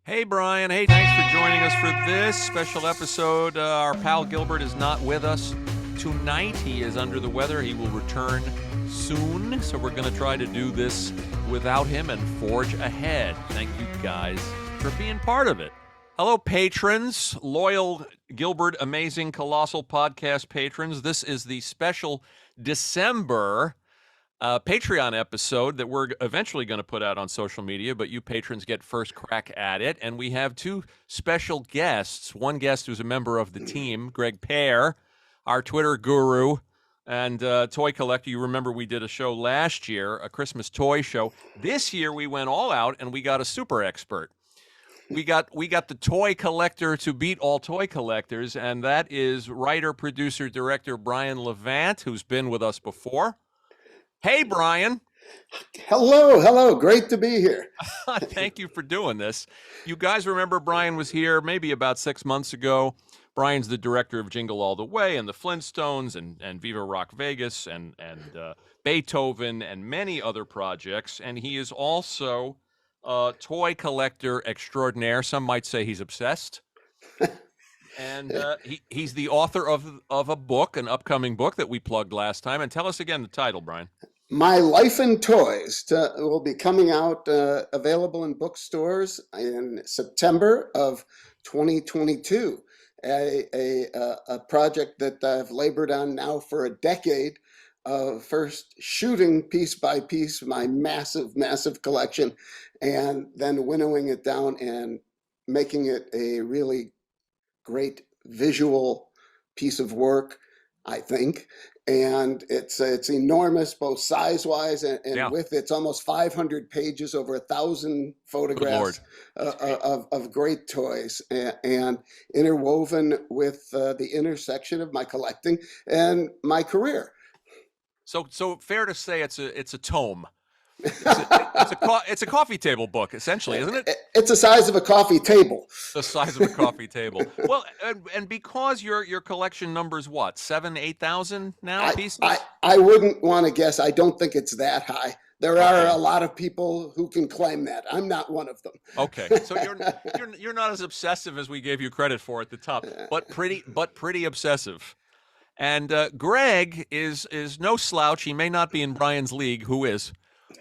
Hey, Brian. Hey, thanks for joining us for this special episode. Our pal Gilbert is not with us tonight. He is under the weather. He will return soon. So we're going to try to do this without him and forge ahead. Thank you guys for being part of it. Hello, patrons, loyal Gilbert Amazing Colossal Podcast patrons. This is the special December Patreon episode that we're eventually going to put out on social media, but you patrons get first crack at it. And we have two special guests. One guest who's a member of the team, Greg Pear, our Twitter guru and toy collector. You remember we did a show last year, a Christmas toy show. This year we went all out and we got a super expert. We got the toy collector to beat all toy collectors, and that is writer, producer, director Brian Levant, who's been with us before. Hey, Brian. Hello. Great to be here. Thank you for doing this. You guys remember Brian was here maybe about 6 months ago. Brian's the director of Jingle All the Way and the Flintstones and Viva Rock Vegas and Beethoven and many other projects. And he is also a toy collector extraordinaire. Some might say he's obsessed. And he's the author of a book, an upcoming book that we plugged last time. And tell us again the title, Brian. My Life in Toys will be coming out, available in bookstores in September of 2022. A project that I've labored on now for a decade, first shooting piece by piece my massive collection, and then winnowing it down and making it a really great visual piece of work, I think. And it's enormous, both size-wise and Yeah. width. It's almost 500 pages, over 1,000 photographs of great toys, and interwoven with the intersection of my collecting and my career. So fair to say it's a tome. It's a coffee table book, essentially, isn't it? It's the size of a coffee table. The size of a coffee table. Well, and because your collection numbers what, 8,000 now pieces? I wouldn't want to guess. I don't think it's that high. There are a lot of people who can claim that. I'm not one of them. Okay, so you're not as obsessive as we gave you credit for at the top, but pretty obsessive. And Greg is no slouch. He may not be in Brian's league. Who is?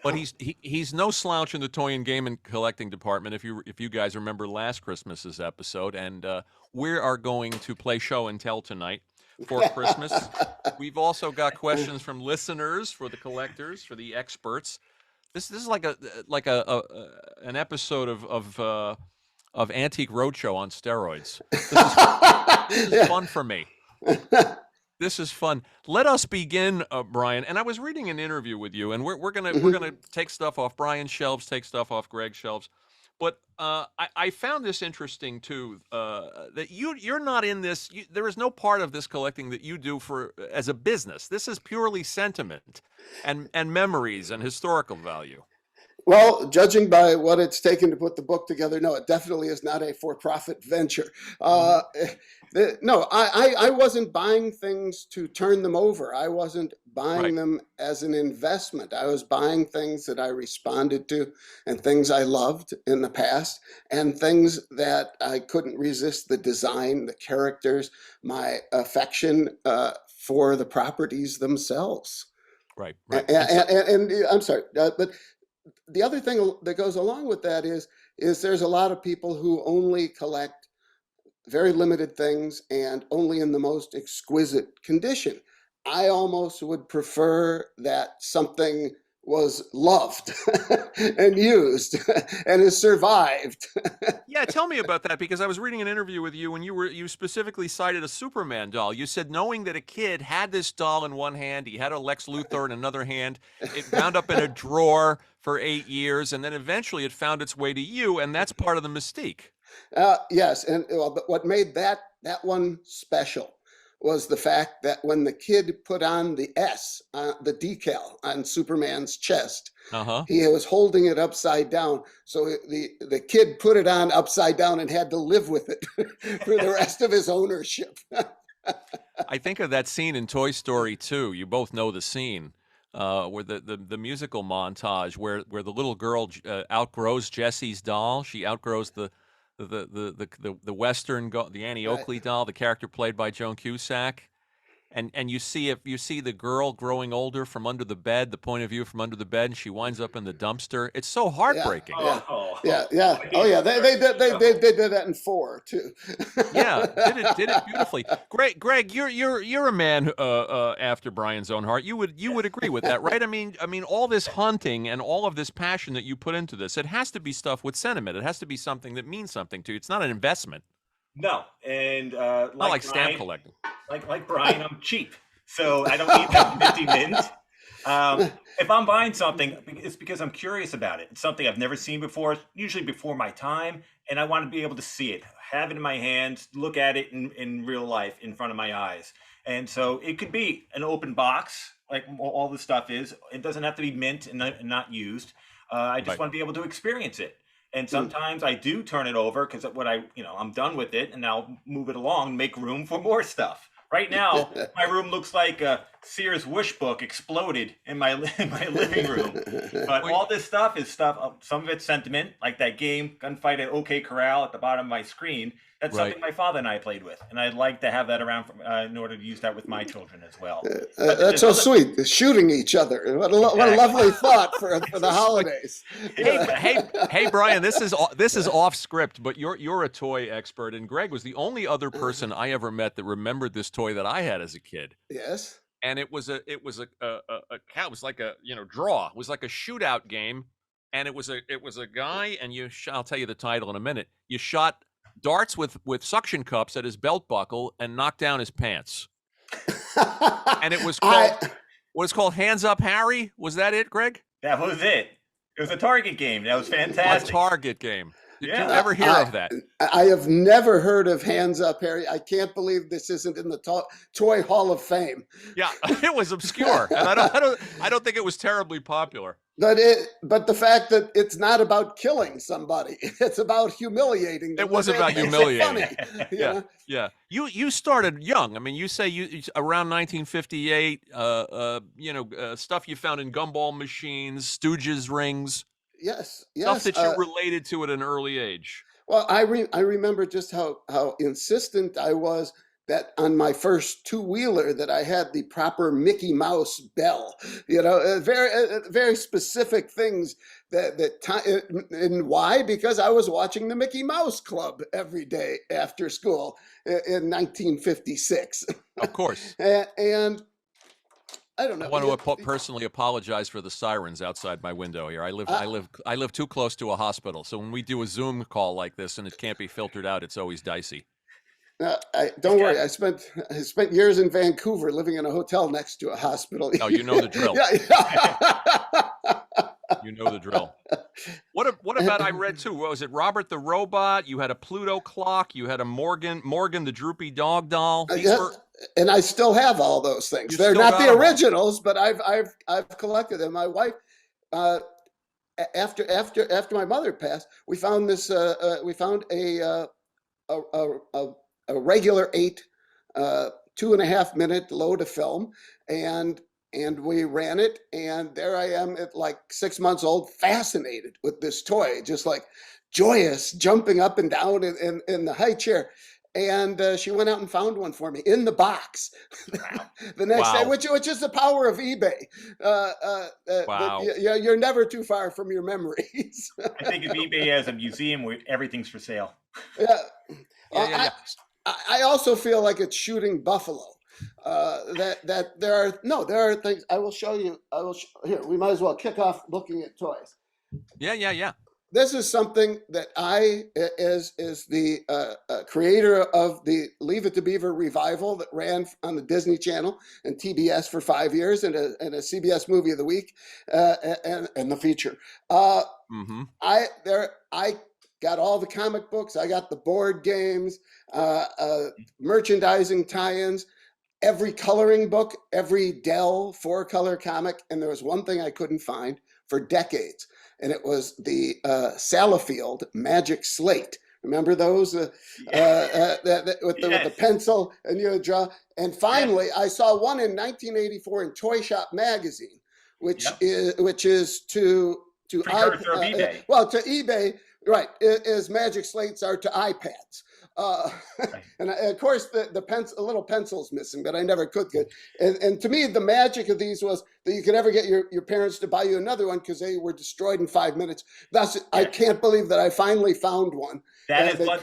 But he's no slouch in the toy and game and collecting department. If you guys remember last Christmas's episode, and we are going to play show and tell tonight for Christmas. We've also got questions from listeners for the collectors, for the experts. This is like an episode of Antique Roadshow on steroids. This is fun for me. This is fun. Let us begin, Brian. And I was reading an interview with you, and we're gonna take stuff off Brian's shelves, take stuff off Greg's shelves. But I found this interesting too. That you're not in this. There is no part of this collecting that you do as a business. This is purely sentiment and memories and historical value. Well, judging by what it's taken to put the book together, no, it definitely is not a for-profit venture. No, I wasn't buying things to turn them over. I wasn't buying them as an investment. I was buying things that I responded to and things I loved in the past and things that I couldn't resist: the design, the characters, my affection for the properties themselves. Right. And I'm sorry, but the other thing that goes along with that is there's a lot of people who only collect very limited things and only in the most exquisite condition. I almost would prefer that something was loved and used and has survived. Yeah, tell me about that, because I was reading an interview with you and you specifically cited a Superman doll. You said knowing that a kid had this doll in one hand, he had a Lex Luthor in another hand, it wound up in a drawer for 8 years, and then eventually it found its way to you, and that's part of the mystique. Yes, and but what made that one special was the fact that when the kid put on the S, the decal on Superman's chest, he was holding it upside down. So the kid put it on upside down and had to live with it for the rest of his ownership. I think of that scene in Toy Story 2. You both know the scene where the musical montage where the little girl outgrows Jesse's doll. She outgrows the the Western, the Annie Right. Oakley doll, the character played by Joan Cusack. And you see the girl growing older from under the bed, the point of view from under the bed, and she winds up in the dumpster. It's so Yeah, heartbreaking. yeah, Oh, yeah. Oh yeah, they did that in 4 too. Yeah, did it beautifully. Greg, you're a man after Brian's own heart. You would agree with that, right? I mean, all this hunting and all of this passion that you put into this, it has to be stuff with sentiment. It has to be something that means something to you. It's not an investment. no, and Not like stamp Brian, collecting. like Brian, I'm cheap, so I don't need that 50 mint. If I'm buying something, it's because I'm curious about it. It's something I've never seen before, usually before my time, and I want to be able to see it, have it in my hands, look at it in real life in front of my eyes. And so it could be an open box, like all this stuff is. It doesn't have to be mint and not used. I just Right. want to be able to experience it. And sometimes I do turn it over because I'm done with it, and I'll move it along, make room for more stuff. Right now, my room looks like a Sears wish book exploded in my living room. But all this stuff is stuff. Some of it's sentiment, like that game Gunfight at OK Corral at the bottom of my screen. That's Right. something my father and I played with, and I'd like to have that around in order to use that with my children as well. But That's so sweet. Shooting each other. What a lovely thought for the holidays. Hey, Brian, this is off script, but you're a toy expert, and Greg was the only other person I ever met that remembered this toy that I had as a kid. Yes. And it was like a draw. It was like a shootout game, and it was a guy, and I'll tell you the title in a minute. You shot darts with suction cups at his belt buckle and knocked down his pants. And it was called Hands Up Harry. Was that it, Greg? that was it. It was a target game. That was A fantastic. target game. Did you Yeah. ever hear of that? I have never heard of Hands Up Harry. I can't believe this isn't in the Toy Hall of Fame. Yeah, it was obscure, and I don't think it was terribly popular. But the fact that it's not about killing somebody, it's about humiliating them. It was That about makes it humiliating. funny, you Yeah, know? yeah. You started young. I mean, you say you around 1958. Stuff you found in gumball machines, Stooges rings, Yes, stuff yes. that you related to at an early age. Well, I remember just how insistent I was that on my first two-wheeler that I had the proper Mickey Mouse bell. Very specific things and why? Because I was watching the Mickey Mouse Club every day after school in 1956, Of course. and I don't know. I want to personally apologize for the sirens outside my window here. I live too close to a hospital, so when we do a Zoom call like this and it can't be filtered out, it's always dicey. Don't worry. I spent years in Vancouver living in a hotel next to a hospital. Oh, you know the drill. Yeah. You know the drill. What about, I read too, what was it, Robert the Robot? You had a Pluto clock. You had a Morgan the Droopy Dog doll. And I still have all those things. You They're still not got the them all. originals, but I've collected them. My wife, after my mother passed, we found a regular 2.5 minute load of film, and we ran it, and there I am at like 6 months old, fascinated with this toy, just like joyous, jumping up and down in the high chair. And she went out and found one for me in the box the next day, which is the power of eBay. Wow. You're never too far from your memories. I think of eBay as a museum where everything's for sale. Yeah. Yeah. I also feel like it's shooting buffalo. That there are things I will show you. Here. We might as well kick off looking at toys. Yeah. This is something that I, as the creator of the Leave It to Beaver revival that ran on the Disney Channel and TBS for 5 years, and a CBS Movie of the Week, and the feature. I got all the comic books. I got the board games, merchandising tie-ins, every coloring book, every Dell 4-color comic, and there was one thing I couldn't find for decades. And it was the Salafield Magic Slate. Remember those? With the pencil, and you draw. And finally, I saw one in 1984 in Toy Shop magazine, which is to Precursor of eBay. Well, to eBay, right, as magic slates are to iPads. Uh, Right. and of course, a little pencil's missing, but I never could get. And to me, the magic of these was that you could never get your parents to buy you another one because they were destroyed in 5 minutes. Thus, I Yeah. can't believe that I finally found one. That is what.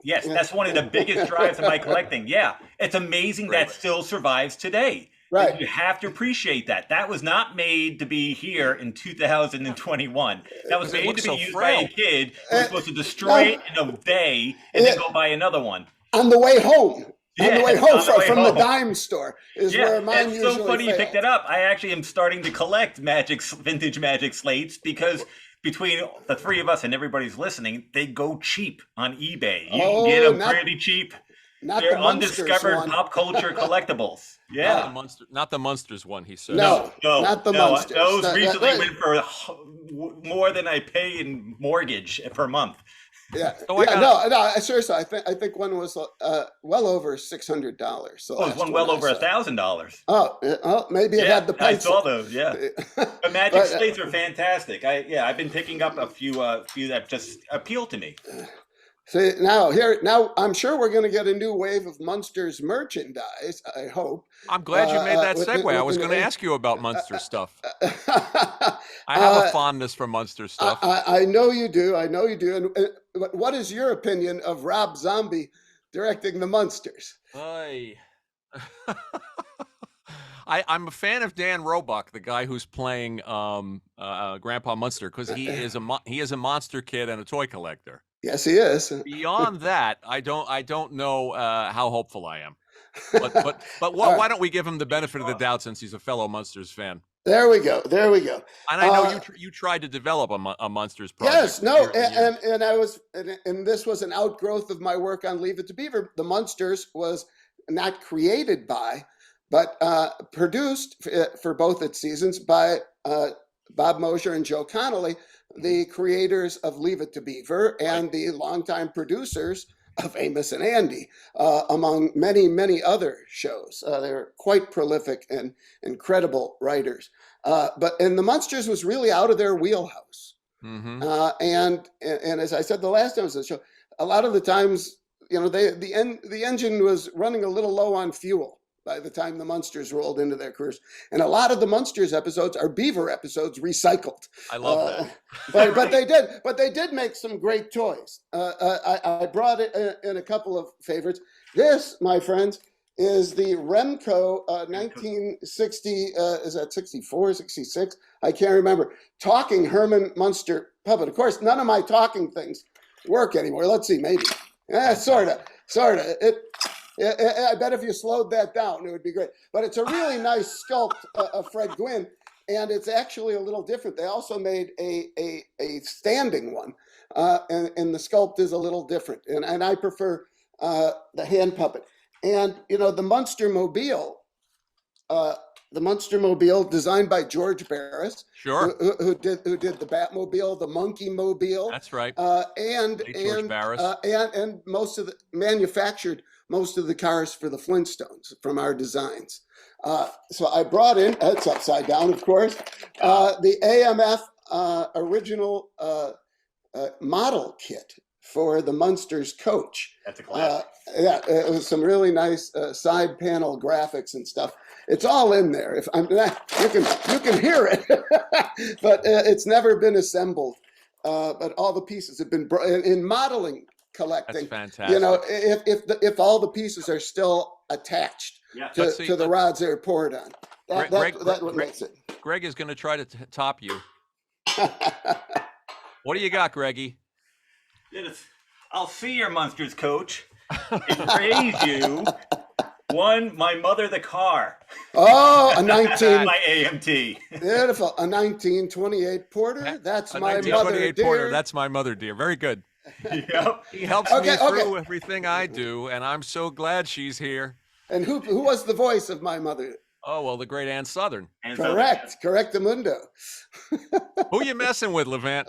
Yes, that's one of the biggest drives of my collecting. Yeah, it's amazing Great. that still survives today. Right. You have to appreciate that. That was not made to be here in 2021. That was It made looks to be so used by a frail. kid who was supposed to destroy it in a day and then go buy another one. On the way home. On the way Yes, home on the way from the home. dime store is Yeah, where mine it's usually so funny you picked fails. that up. I actually am starting to collect vintage magic slates because between the three of us and everybody's listening, they go cheap on eBay. You can get them pretty cheap. Not They're the Munsters undiscovered one. pop culture collectibles. Not the Yeah. not the Munsters one, he says. No, not the Munsters. Those recently went for more than I pay in mortgage per month. Yeah, So I yeah, got- no, seriously, I think one was well over $600. Oh, it's one well over $1,000. Oh, maybe it had the I pencil. saw those. Yeah, the magic But, slates are fantastic. I've been picking up a few that just appeal to me. See, now I'm sure we're going to get a new wave of Munsters merchandise. I hope. I'm glad you made that within- segue. I was within going to the- ask you about Munster stuff. I have a fondness for Munster stuff. I know you do. I know you do. And what is your opinion of Rob Zombie directing the Munsters? Aye. I'm a fan of Dan Roebuck, the guy who's playing Grandpa Munster, because he is a monster kid and a toy collector. Yes, he is. Beyond that, I don't know how hopeful I am. But why don't we give him the benefit of the doubt since he's a fellow Munsters fan? There we go. There we go. And I know you tried to develop a Munsters project. Yes, no, for years. and I was, and this was an outgrowth of my work on Leave It to Beaver. The Munsters was not created by, but produced for both its seasons by Bob Mosher and Joe Connolly, the creators of Leave It to Beaver and the longtime producers of Amos and Andy, among many, many other shows. They're quite prolific and incredible writers. And the Munsters was really out of their wheelhouse. Mm-hmm. And as I said the last time I was on the show, a lot of the times, the engine was running a little low on fuel by the time the Munsters rolled into their careers. And a lot of the Munsters episodes are Beaver episodes recycled. I love that. But they did make some great toys. I brought it in a couple of favorites. This, my friends, is the Remco 1960, is that 64, 66? I can't remember. Talking Herman Munster puppet. Of course, none of my talking things work anymore. Let's see, maybe. Sort of. I bet if you slowed that down, it would be great. But it's a really nice sculpt of Fred Gwynn, and it's actually a little different. They also made a standing one, and the sculpt is a little different. And I prefer the hand puppet. And the Munster Mobile, designed by George Barris, Sure. who did the Batmobile, the Monkey Mobile. That's right. And George Barris. and manufactured most of the cars for the Flintstones from our designs. So I brought in, it's upside down, of course, the AMF original model kit for the Munsters coach. That's a classic. It was some really nice side panel graphics and stuff. It's all in there. If you can hear it, but it's never been assembled. But all the pieces have been in modeling collecting. That's fantastic. If all the pieces are still attached to the rods they're poured on, that's what makes it. Greg is going to try to top you. What do you got, Greggy? I'll see your Munsters coach and praise you. One, my mother the car. Oh, a 19. My AMT. Beautiful. A 1928 Porter. That's my mother, dear. Porter. That's my mother, dear. Very good. Yep. He helps me through everything I do, and I'm so glad she's here. And who was the voice of my mother? Oh, well, the great Ann Southern. Correctamundo. Who you messing with, Levant?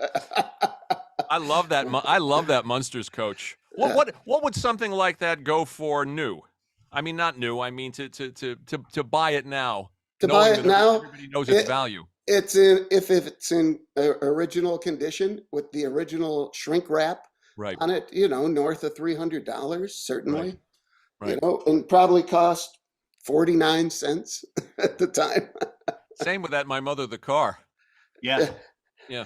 I love that. I love that Munsters coach. What would something like that go for new? I mean, not new. I mean to buy it now. To buy it now, everybody knows its value. It's in if it's in original condition with the original shrink wrap Right. on it, north of $300, Right. certainly, Right. and probably cost 49 cents at the time. Same with that My Mother the Car. Yeah. Yeah.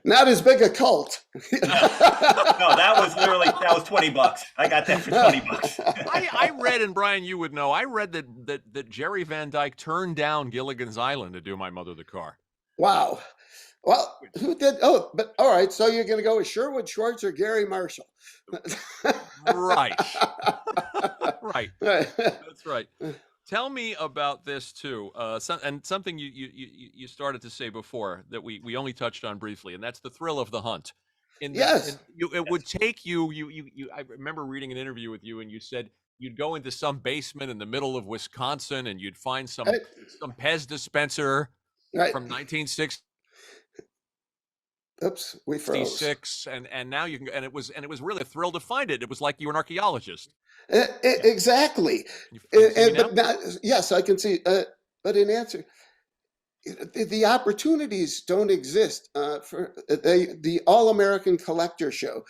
Not as big a cult. No, that was $20. I got that for $20. I read, and Brian, you would know, I read that Jerry Van Dyke turned down Gilligan's Island to do My Mother the Car. Wow. Well, who did? Oh, but all right. So you're going to go with Sherwood Schwartz or Gary Marshall? Right. Right. That's right. Tell me about this too, something you started to say before that we only touched on briefly, and that's the thrill of the hunt. Yes. It would take you. I remember reading an interview with you, and you said you'd go into some basement in the middle of Wisconsin, and you'd find some Pez dispenser from 1960. Oops, we froze. And now you can, and it was really a thrill to find it. It was like you were an archaeologist. Exactly. Yes, I can see. But in answer, the opportunities don't exist for the All-American Collector Show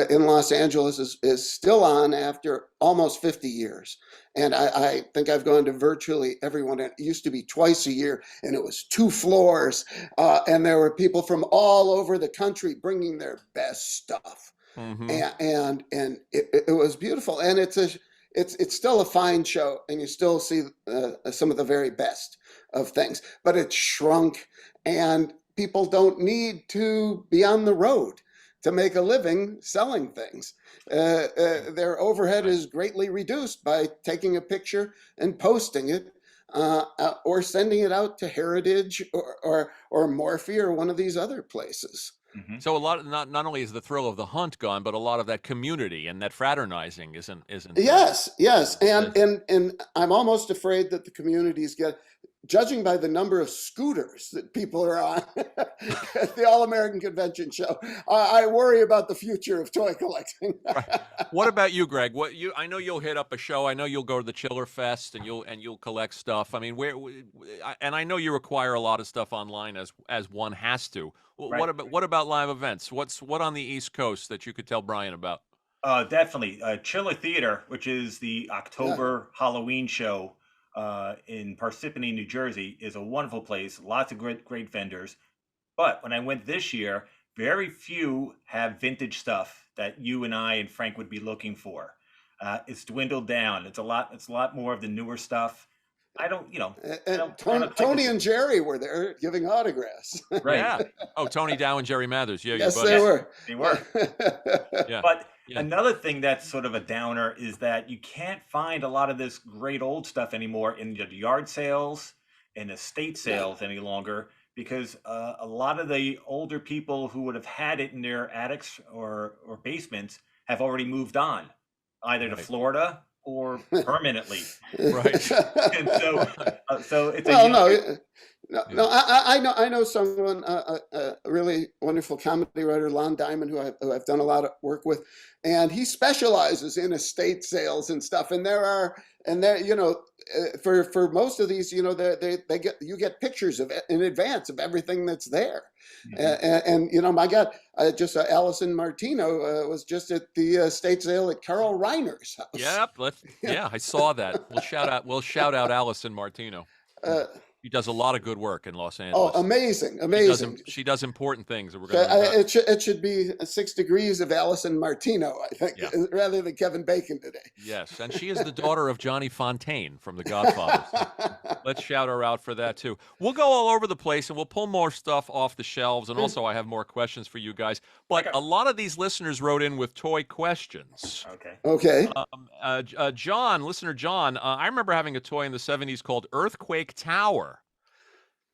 in Los Angeles is still on after almost 50 years. And I think I've gone to virtually everyone. It used to be twice a year, and it was 2 floors. And there were people from all over the country bringing their best stuff. Mm-hmm. And it was beautiful. And it's still a fine show, and you still see some of the very best of things, but it's shrunk, and people don't need to be on the road to make a living selling things. Their overhead is greatly reduced by taking a picture and posting it, or sending it out to Heritage or Morphe or one of these other places. Mm-hmm. So a lot of, not only is the thrill of the hunt gone, but a lot of that community and that fraternizing isn't. Yes, and I'm almost afraid that the communities judging by the number of scooters that people are on at the All-American Convention Show, I worry about the future of toy collecting. Right. What about you, Greg? I know you'll hit up a show. I know you'll go to the Chiller Fest and you'll collect stuff. I mean, and I know you acquire a lot of stuff online as one has to. Right. What about live events? What on the East Coast that you could tell Brian about? Definitely. Chiller Theater, which is the October Halloween show in Parsippany, New Jersey, is a wonderful place. Lots of great vendors. But when I went this year, very few have vintage stuff that you and I and Frank would be looking for. It's dwindled down. It's a lot more of the newer stuff. Tony and Jerry were there giving autographs. Right. Yeah. Oh, Tony Dow and Jerry Mathers. Yeah. Yes, they were. They were. Yeah. But another thing that's sort of a downer is that you can't find a lot of this great old stuff anymore in the yard sales and estate sales any longer, because a lot of the older people who would have had it in their attics or basements have already moved on, either to Florida or permanently. Right. And so it's I know someone, a really wonderful comedy writer, Lon Diamond, who I've done a lot of work with, and he specializes in estate sales and stuff. And for most of these, you get pictures of it in advance of everything that's there. Mm-hmm. And my God, Allison Martino was just at the estate sale at Carol Reiner's house. Yep. I saw that. We'll shout out Allison Martino. She does a lot of good work in Los Angeles. Oh, amazing. She does important things. It should be 6 degrees of Allison Martino, I think, rather than Kevin Bacon today. Yes, and she is the daughter of Johnny Fontaine from The Godfather. So let's shout her out for that, too. We'll go all over the place, and we'll pull more stuff off the shelves, and also I have more questions for you guys. But a lot of these listeners wrote in with toy questions. Okay. Listener John, I remember having a toy in the 70s called Earthquake Tower.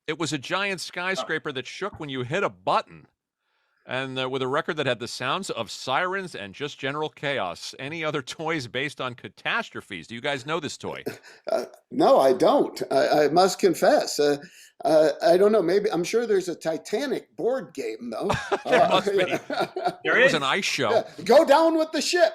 It was a giant skyscraper that shook when you hit a button, and with a record that had the sounds of sirens and just general chaos. Any other toys based on catastrophes? Do you guys know this toy? No, I don't. I must confess. I don't know. Maybe I'm sure there's a Titanic board game, though. There must be. There is an ice show. Go down with the ship.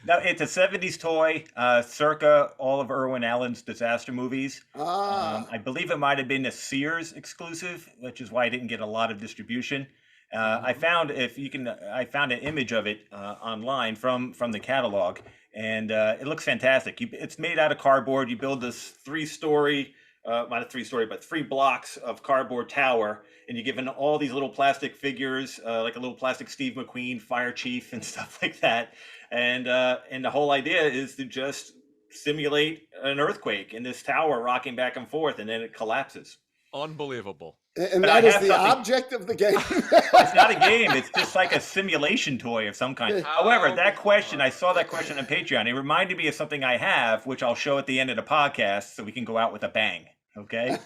No, it's a 70s toy, circa all of Irwin Allen's disaster movies. I believe it might have been a Sears exclusive, which is why I didn't get a lot of distribution. I found I found an image of it online from the catalog, and it looks fantastic. It's made out of cardboard. You build this three-story, not a three-story, but 3 blocks of cardboard tower, and you're given all these little plastic figures, like a little plastic Steve McQueen, fire chief, and stuff like that. And the whole idea is to just simulate an earthquake in this tower rocking back and forth, and then it collapses. Unbelievable. And But that I is have the something- object of the game. It's not a game. It's just like a simulation toy of some kind. However, that question, I saw that question on Patreon. It reminded me of something I have, which I'll show at the end of the podcast so we can go out with a bang. Okay?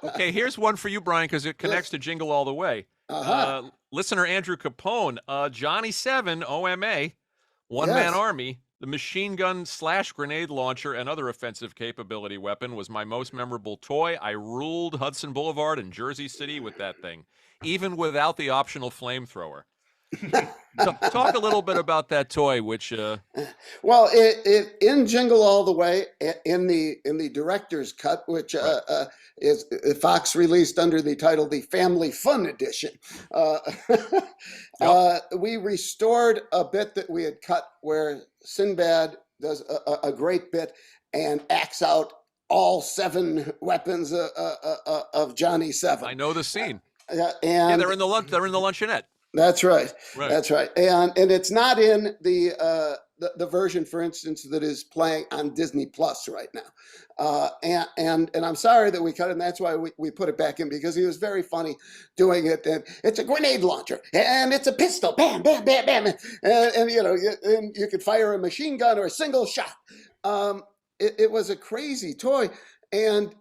Okay, here's one for you, Brian, because it connects to Jingle All the Way. Listener Andrew Capone, Johnny 7, OMA, one-man Yes. army, the machine gun / grenade launcher and other offensive capability weapon was my most memorable toy. I ruled Hudson Boulevard and Jersey City with that thing, even without the optional flamethrower. Talk a little bit about that toy, which Well, it in Jingle All the Way, in the director's cut, which is Fox released under the title "The Family Fun Edition." We restored a bit that we had cut where Sinbad does a great bit and acts out all 7 weapons of Johnny 7. I know the scene. And Yeah, they're in the luncheonette. That's right. Right. That's right. And it's not in the version, for instance, that is playing on Disney Plus right now. And I'm sorry that we cut it, and that's why we put it back in, because he was very funny doing it. And it's a grenade launcher, and it's a pistol, bam, bam, bam, bam, and you could fire a machine gun or a single shot. It was a crazy toy, and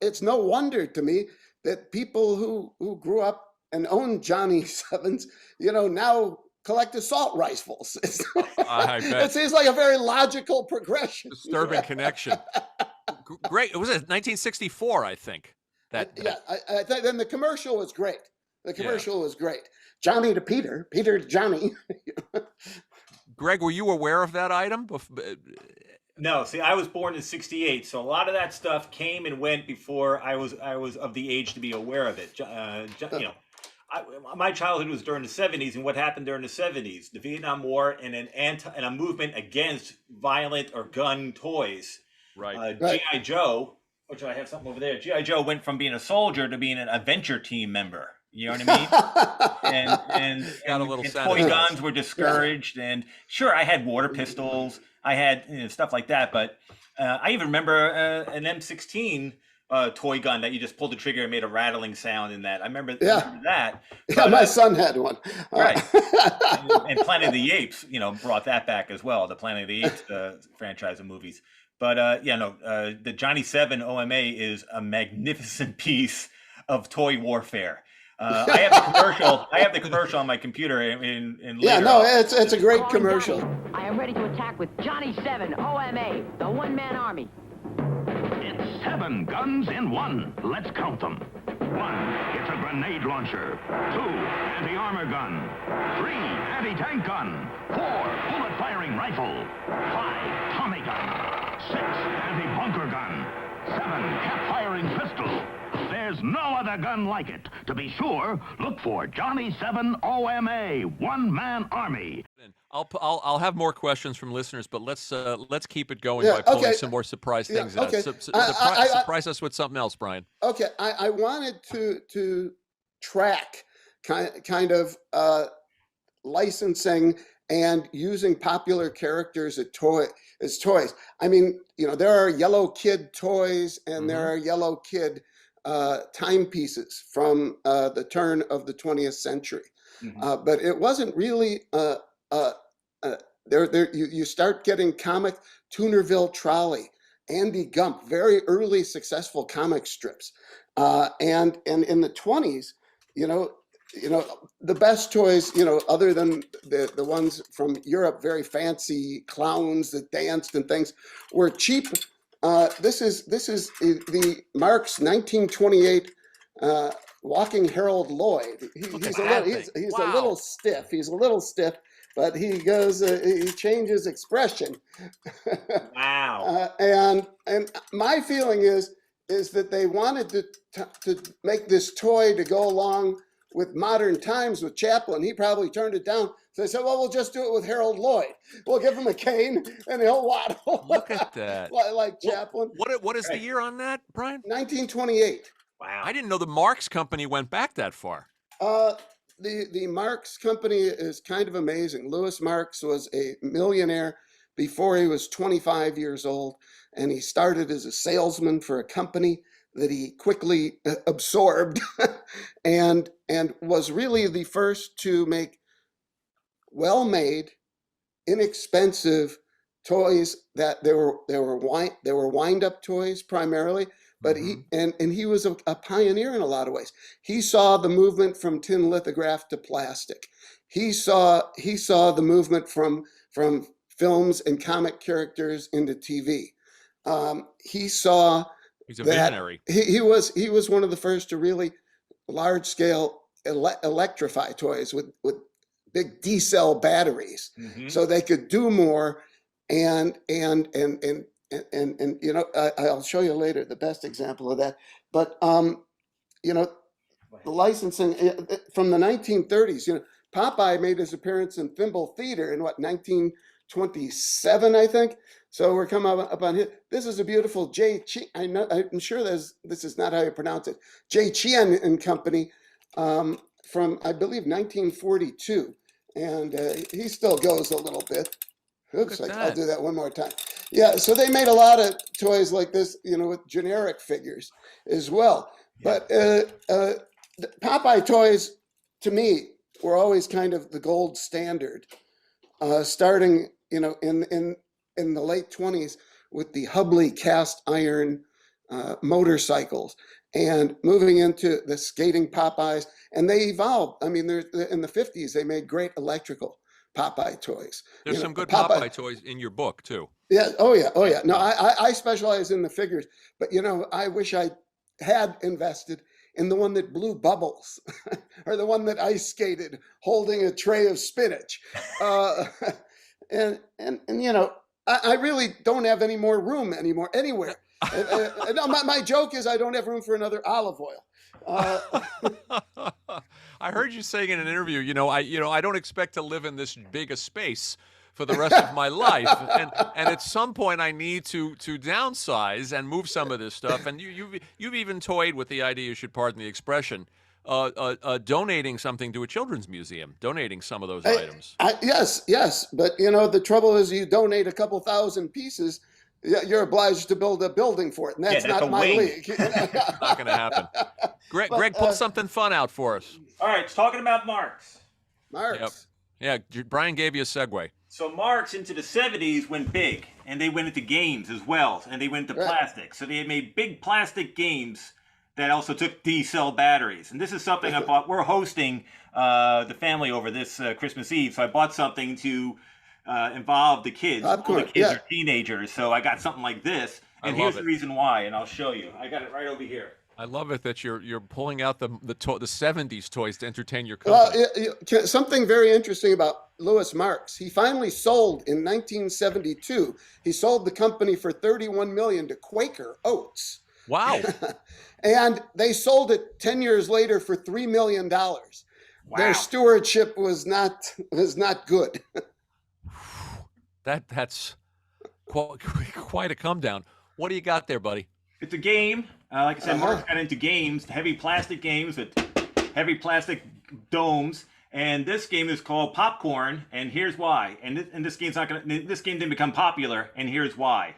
it's no wonder to me that people who grew up and own Johnny 7s, now collect assault rifles. I bet. It seems like a very logical progression. Disturbing connection. Great. It was 1964, I think. I think then the commercial was great. The commercial was great. Johnny to Peter, Peter to Johnny. Greg, were you aware of that item? No, see, I was born in '68, so a lot of that stuff came and went before I was of the age to be aware of it. My childhood was during the '70s, and what happened during the '70s? The Vietnam War and a movement against violent or gun toys. Right. GI Joe, which I have something over there. GI Joe went from being a soldier to being an adventure team member. You know what I mean? and toy guns were discouraged. And sure, I had water pistols. I had stuff like that. But I even remember an M16 toy gun that you just pulled the trigger and made a rattling sound in that. I remember that. But, my son had one. Right. and Planet of the Apes, brought that back as well. The Planet of the Apes franchise of movies. But the Johnny 7 OMA is a magnificent piece of toy warfare. I have the commercial on my computer in Yeah, no, it's a great commercial. I am ready to attack with Johnny 7 OMA, the one-man army. It's 7 guns in 1. Let's count them. 1, it's a grenade launcher. 2, anti-armor gun. 3, anti-tank gun. 4, bullet-firing rifle. 5, Tommy gun. 6, anti-bunker gun. 7, cap-firing pistol. There's no other gun like it. To be sure, look for Johnny 7 OMA, one-man army. I'll have more questions from listeners, but let's keep it going by pulling some more surprise things out. Surprise us with something else, Brian. Okay, I wanted to track kind of licensing and using popular characters as toys. I mean, there are Yellow Kid toys, and there are Yellow Kid timepieces from the turn of the 20th century. But it wasn't really you start getting comic Toonerville Trolley, Andy Gump, very early successful comic strips. And in the 20s, the best toys, other than the ones from Europe, very fancy clowns that danced and things, were cheap. This is the Marx 1928 Walking Harold Lloyd. He's a little stiff. He's a little stiff, but he goes, he changes expression. Wow. And my feeling is that they wanted to make this toy to go along with modern times with Chaplin. He probably turned it down. So they said, well, we'll just do it with Harold Lloyd. We'll give him a cane and he'll waddle. Look at that. like Chaplin. What is the year on that, Brian? 1928. Wow. I didn't know the Marx Company went back that far. The Marx Company is kind of amazing. Louis Marx was a millionaire before he was 25 years old, and he started as a salesman for a company that he quickly absorbed and was really the first to make well-made, inexpensive toys that they were wind-up toys primarily, but he was a pioneer in a lot of ways. He saw the movement from tin lithograph to plastic. He saw the movement from films and comic characters into TV. He saw He's a that visionary. he was one of the first to really large scale electrify toys with big D-cell batteries, so they could do more. And you know, I'll show you later the best example of that. But you know, the licensing from the 1930s. You know, Popeye made his appearance in Thimble Theater in what, 1927, I think. So we're coming up on here. This is a beautiful I'm sure this is not how you pronounce it. J. Chien and Company from, I believe, 1942. And he still goes a little bit. Oops, I'll do that one more time. Yeah, so they made a lot of toys like this, you know, with generic figures as well. But Popeye toys, to me, were always kind of the gold standard, starting, you know, in the late 20s with the Hubley cast iron motorcycles, and moving into the skating Popeyes, and they evolved. I mean, in the 50s, they made great electrical Popeye toys. There's some good Popeye toys in your book too. Yeah. Oh yeah. No, I specialize in the figures, but you know, I wish I had invested in the one that blew bubbles, or the one that ice skated holding a tray of spinach. And you know, I really don't have any more room anywhere. No, my joke is I don't have room for another olive oil. I heard you saying in an interview, I don't expect to live in this big a space for the rest of my life, and at some point I need to downsize and move some of this stuff. And you've even toyed with the idea, you should pardon the expression, donating something to a children's museum, donating some of those items. Yes, but you know, the trouble is, you donate a couple thousand pieces, you're obliged to build a building for it, and that's not my league. It's not going to happen. Greg, pull something fun out for us. All right, talking about Marx. Marx. Yep. Yeah, Brian gave you a segue. So Marx into the 70s went big, and they went into games as well, and they went into plastic. So they had made big plastic games that also took D-cell batteries. And this is something I bought. We're hosting the family over this Christmas Eve, so I bought something to involve the kids. All the kids are teenagers, so I got something like this. And here's the reason why, and I'll show you. I got it right over here. I love it that you're pulling out the 70s toys to entertain your company. Well, something very interesting about Louis Marx. He finally sold in 1972. He sold the company for $31 million to Quaker Oats. Wow. And they sold it 10 years later for $3 million. Wow. Their stewardship was not good. That's quite a come down. What do you got there, buddy? It's a game. Like I said, Marx got into games, heavy plastic games with heavy plastic domes. And this game is called Popcorn, and here's why. And this game's not gonna. This game didn't become popular, and here's why.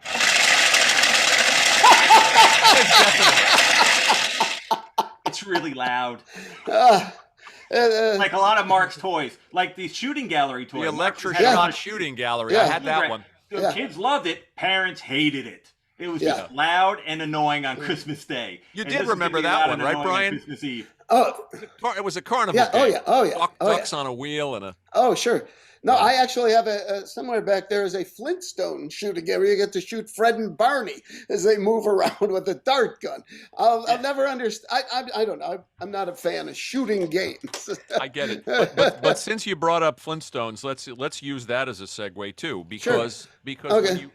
It's really loud. Like a lot of Marx toys, like the shooting gallery toys. The electroshock shooting gallery. I had that one. The kids loved it. Parents hated it. It was just loud and annoying on Christmas Day. You did remember that one, right, Brian? On Christmas Eve. Oh, it was a carnival. Yeah. Game. Oh yeah. Ducks on a wheel and a. Oh sure. No, Yeah. I actually have somewhere back there is a Flintstone shooting game where you get to shoot Fred and Barney as they move around with a dart gun. I'll never understand. I don't know. I'm not a fan of shooting games. I get it. But since you brought up Flintstones, let's use that as a segue too, Sure. because when Okay.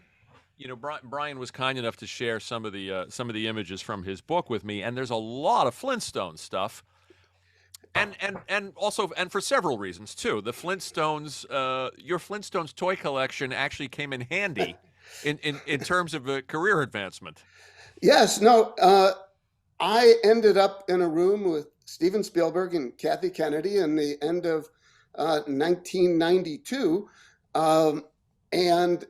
Brian was kind enough to share some of the images from his book with me, and there's a lot of Flintstone stuff. And also for several reasons too. The Flintstones, your Flintstones toy collection actually came in handy in terms of a career advancement. Yes. No. I ended up in a room with Steven Spielberg and Kathy Kennedy in the end of 1992, and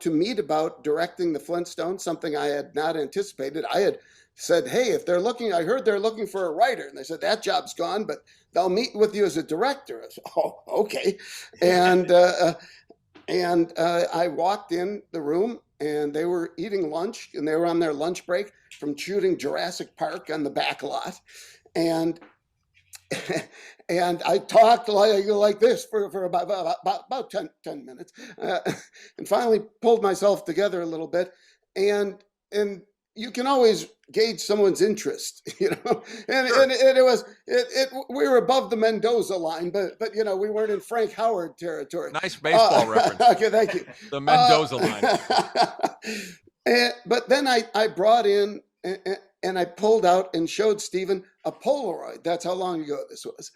to meet about directing the Flintstones, something I had not anticipated. I had said, "Hey, if they're looking, I heard they're looking for a writer," and they said that job's gone, but they'll meet with you as a director. I said, "Oh, okay," and I walked in the room, and they were eating lunch, and they were on their lunch break from shooting Jurassic Park on the back lot, and and I talked like this for about 10 minutes, and finally pulled myself together a little bit, and you can always gauge someone's interest, and we were above the Mendoza line, but we weren't in Frank Howard territory. Nice baseball reference. Okay, thank you. The Mendoza line. But then I brought in and I pulled out and showed Stephen a Polaroid. That's how long ago this was,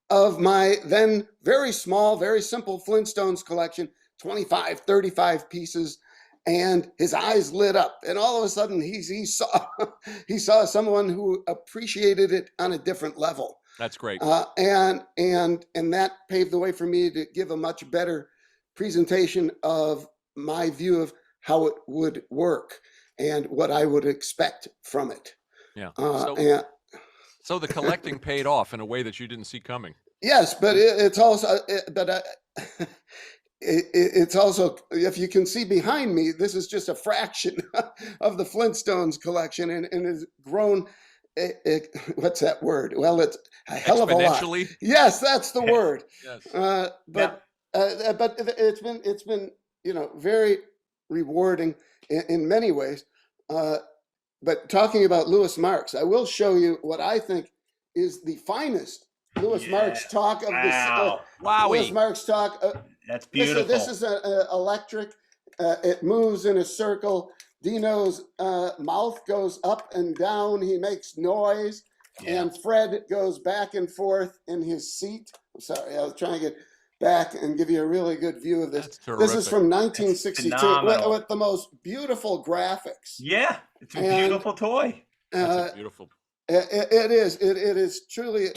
of my then very small, very simple Flintstones collection, 25, 35 pieces. And his eyes lit up, and all of a sudden he saw someone who appreciated it on a different level. That's great. And that paved the way for me to give a much better presentation of my view of how it would work and what I would expect from it. Yeah. So the collecting paid off in a way that you didn't see coming. yes, but it's also it's also, if you can see behind me, this is just a fraction of the Flintstones collection, and has grown. What's that word? Well, it's a hell of a lot. Exponentially? Yes, that's the word. Yes. But it's been very rewarding in many ways. But talking about Louis Marx, I will show you what I think is the finest Louis Marx talk of this. Wow. Louis Marx talk. That's beautiful. This is electric. It moves in a circle. Dino's mouth goes up and down. He makes noise. Yeah. And Fred goes back and forth in his seat. I'm sorry, I was trying to get back and give you a really good view of this. That's This is terrific. from 1962 phenomenal. with the most beautiful graphics. Yeah, it's a And, beautiful toy. That's beautiful. It is truly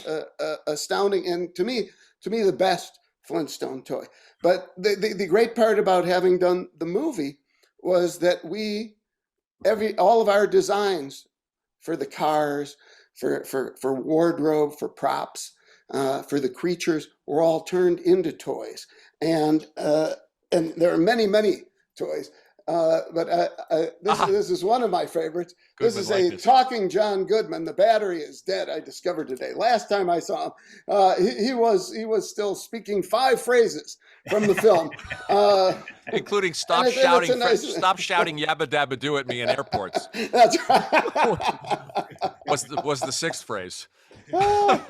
astounding, and to me the best Flintstone toy. But the great part about having done the movie was that all of our designs for the cars, for wardrobe, for props, for the creatures were all turned into toys, and there are many toys. But this is one of my favorites. This is a talking John Goodman. The battery is dead, I discovered today. Last time I saw him, he was still speaking 5 phrases from the film, including stop and stop shouting yabba dabba do at me in airports. That's right. was the 6th phrase. The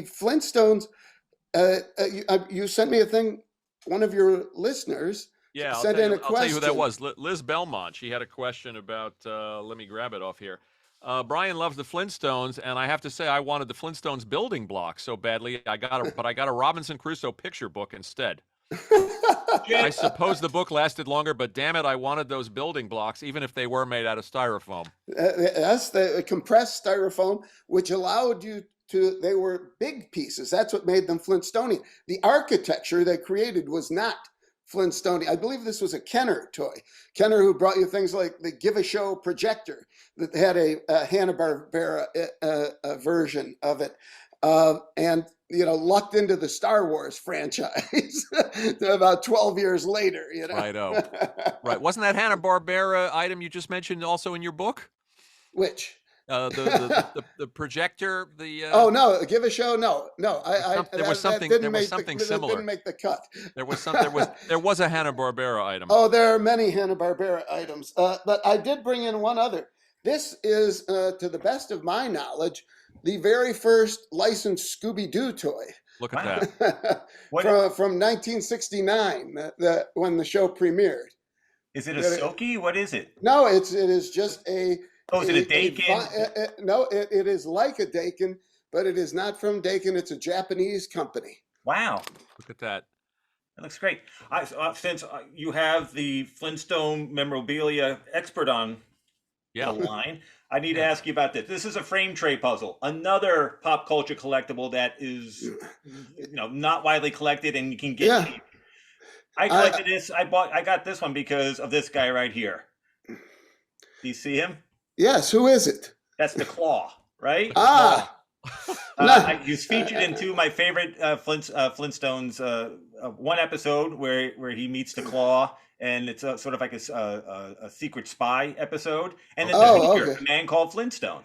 Flintstones. You sent me a thing. One of your listeners sent in a question. I'll tell you who that was. Liz Belmont. She had a question about. Let me grab it off here. Brian loves the Flintstones, and I have to say I wanted the Flintstones building blocks so badly. I got a Robinson Crusoe picture book instead. I suppose the book lasted longer, but damn it, I wanted those building blocks, even if they were made out of styrofoam. That's the compressed styrofoam, which allowed you to. They were big pieces. That's what made them Flintstonian. The architecture they created was not Flintstonian. I believe this was a Kenner toy. Kenner, who brought you things like the Give a Show projector that had a Hanna-Barbera version of it, and lucked into the Star Wars franchise about 12 years later. Right. Wasn't that Hanna-Barbera item you just mentioned also in your book? Which? The projector. Oh no! Give a show. No, no. There was something. That There was something similar. Didn't make the cut. There was a Hanna-Barbera item. Oh, there are many Hanna-Barbera items, but I did bring in one other. This is, to the best of my knowledge, the very first licensed Scooby-Doo toy. Look at Wow. that. from 1969, when the show premiered. Is it a Silky? What is it? No, it is just a. Oh, is it a Dakin? No, it is like a Dakin, but it is not from Dakin. It's a Japanese company. Wow. Look at that. That looks great. Since you have the Flintstone memorabilia expert on Yeah. the line, I need to ask you about this. This is a frame tray puzzle, another pop culture collectible that is, not widely collected and you can get. Yeah. Cheap. I collected this. I got this one because of this guy right here. Do you see him? Yes. Who is it? That's the Claw, right? Ah. He's featured in two of my favorite Flintstones. One episode where he meets the Claw, and it's sort of like a secret spy episode. And then the feature, okay. A Man Called Flintstone.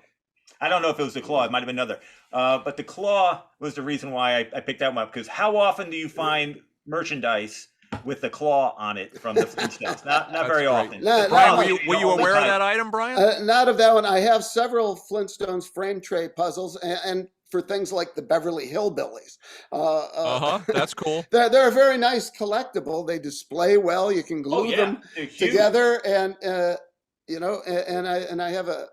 I don't know if it was the Claw. It might have been another. But the Claw was the reason why I picked that one up. Because how often do you find merchandise with the Claw on it from the Flintstones? Not very often. Brian, were you aware of that item, Brian? Not of that one. I have several Flintstones frame tray puzzles, and for things like the Beverly Hillbillies. That's cool. They're a very nice collectible. They display well. You can glue them together, and and I have a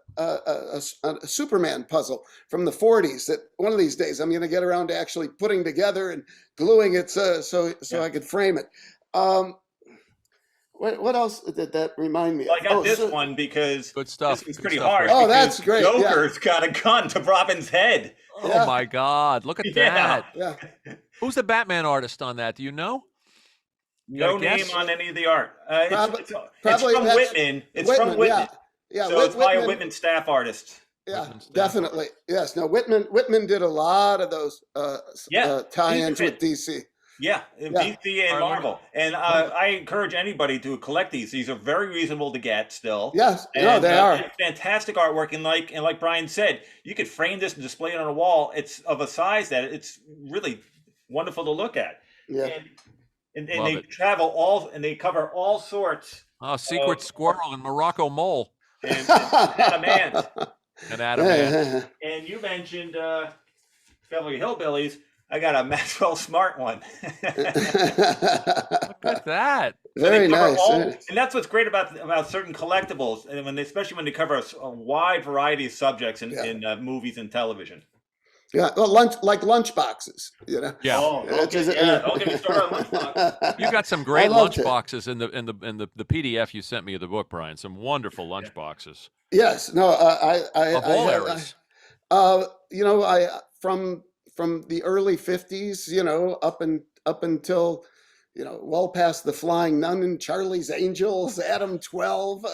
Superman puzzle from the 40s that one of these days I'm going to get around to actually putting together and gluing it so I could frame it. What else did that remind me of? Well, I got this one because good stuff. It's pretty stuff, hard. Oh, that's great. Joker's got a gun to Robin's head. Oh my God! Look at that. Yeah. Who's the Batman artist on that? Do you know? No name on any of the art. It's Probably from Whitman. It's from Whitman. Yeah. So it's by a Whitman staff artist. Yeah, definitely. Yes. No, Whitman did a lot of those tie-ins with DC. Yeah, DC and Marvel. And I encourage anybody to collect these. These are very reasonable to get still. Yes, and, they are. Fantastic artwork. And like Brian said, you could frame this and display it on a wall. It's of a size that it's really wonderful to look at. Yeah. And they they cover all sorts. Oh, Secret Squirrel and Morocco Mole. And Adamant. And Adamant. And you mentioned Beverly Hillbillies. I got a Maxwell Smart one. Look at that. Very nice. And that's what's great about certain collectibles, and especially when they cover a wide variety of subjects in movies and television. Yeah, well, lunch boxes, Yeah. Oh, okay. Don't get me started on lunchbox. You got some great lunch boxes in the PDF you sent me of the book, Brian. Some wonderful lunch boxes. Yes. No. Of all eras. From the early 50s, up until, well past the Flying Nun and Charlie's Angels, Adam 12,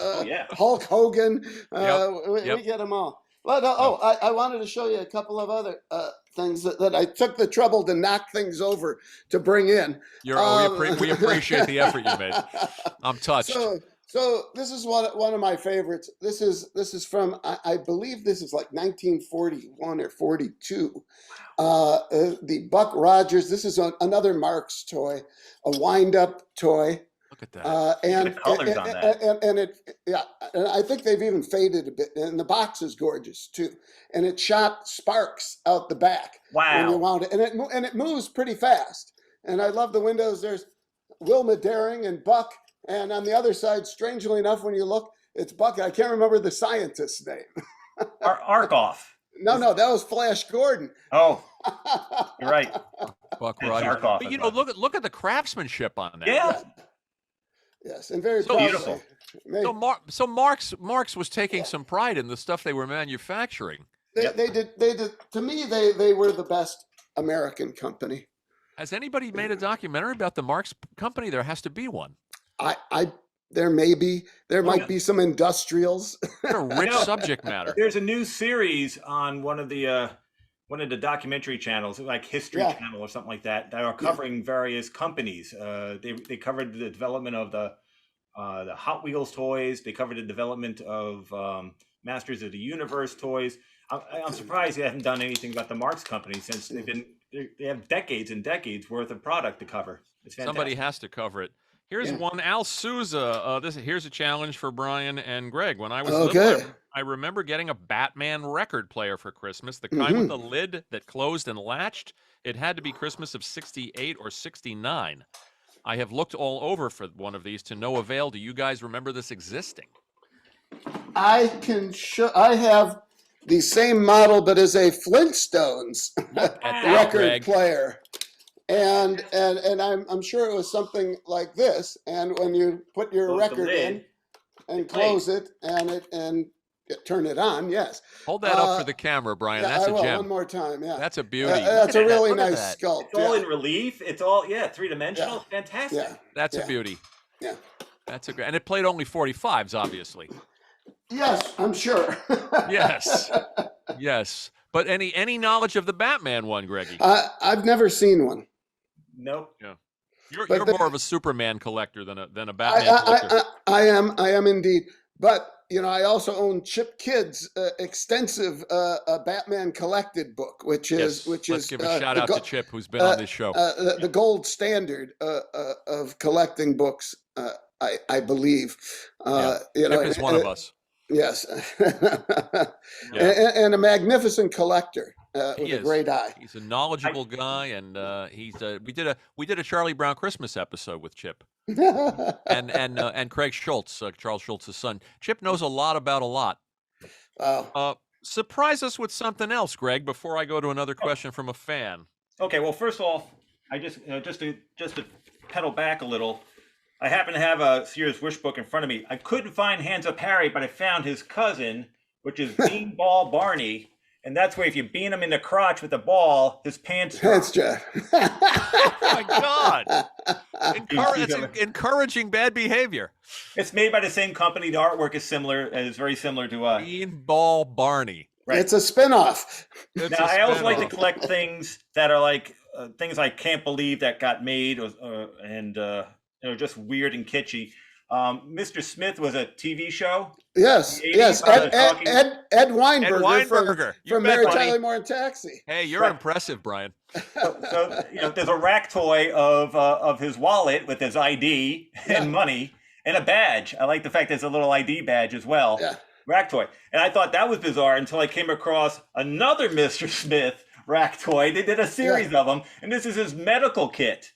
Hulk Hogan. We get them all. But I wanted to show you a couple of other things that I took the trouble to knock things over to bring in. We appreciate the effort you made. I'm touched. So this is one of my favorites. This is from I believe this is like 1941 or 42. The Buck Rogers. This is another Marx toy, a wind-up toy. Look at that. And the colors on that. And I think they've even faded a bit. And the box is gorgeous too. And it shot sparks out the back. Wow. When you wound it, and it moves pretty fast. And I love the windows. There's Wilma Daring and Buck. And on the other side, strangely enough, when you look, it's Buck. I can't remember the scientist's name. Arkoff. No, that was Flash Gordon. Oh, you're right. Buck Rogers. But look at the craftsmanship on that. Yeah. Yes, and very beautiful. So Marx was taking some pride in the stuff they were manufacturing. They did. To me, they were the best American company. Has anybody made a documentary about the Marx company? There has to be one. There might be some industrials. What a rich subject matter. There's a new series on one of the documentary channels, like History Channel or something like that are covering various companies. They covered the development of the Hot Wheels toys. They covered the development of Masters of the Universe toys. I'm surprised they haven't done anything about the Marx company since they have decades and decades worth of product to cover. It's fantastic. Somebody has to cover it. Here's one, Al Souza. Here's a challenge for Brian and Greg. When I was little, I remember getting a Batman record player for Christmas, the kind with the lid that closed and latched. It had to be Christmas of '68 or '69. I have looked all over for one of these to no avail. Do you guys remember this existing? I can show. I have the same model, but as a Flintstones record player. And I'm sure it was something like this. And when you put your record in and close it and turn it on, yes. Hold that up for the camera, Brian. That's a gem. One more time, yeah. That's a beauty. That's a really nice sculpt. It's all in relief. It's all three-dimensional. Yeah. Fantastic. Yeah. That's a beauty. Yeah. That's a great. And it played only 45s, obviously. Yes, I'm sure. Yes. Yes. But any knowledge of the Batman one, Greggy? I've never seen one. Nope. Yeah. You're more of a Superman collector than a Batman collector. I am indeed. But I also own Chip Kidd's extensive Batman collected book, which is Let's give a shout out to Chip, who's been on this show. The gold standard of collecting books, I believe. Chip is one of us. Yes, and a magnificent collector with a great eye. He's a knowledgeable guy, and we did a Charlie Brown Christmas episode with Chip, and Craig Schultz, Charles Schultz's son. Chip knows a lot about a lot. Wow. Surprise us with something else, Greg, before I go to another question from a fan. Okay. Well, first off, I just to pedal back a little. I happen to have a Sears Wish book in front of me. I couldn't find Hands Up Harry, but I found his cousin, which is Beanball Barney. And that's where if you bean him in the crotch with the ball, his pants drop. Oh, my God. It's encouraging bad behavior. It's made by the same company. The artwork is similar. It's very similar to Beanball Barney. Right. It's a spinoff. Now, I always like to collect things that are like things I can't believe that got made and just weird and kitschy. Mr. Smith was a TV show. Yes. Ed Weinberger from Mary Tyler Moore and Taxi. Hey, you're impressive, Brian. So there's a rack toy of his wallet with his ID and money and a badge. I like the fact there's a little ID badge as well. Yeah. Rack toy. And I thought that was bizarre until I came across another Mr. Smith rack toy. They did a series of them, and this is his medical kit.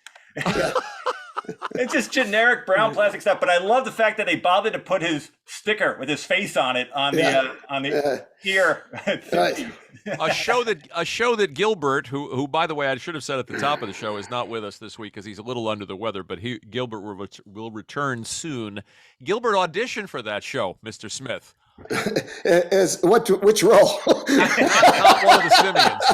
It's just generic brown plastic stuff, but I love the fact that they bothered to put his sticker with his face on it on the ear. Right. A show that Gilbert, who by the way I should have said at the top of the show, is not with us this week because he's a little under the weather, but Gilbert will return soon. Gilbert auditioned for that show, Mr. Smith. As which role? not one of the Simians.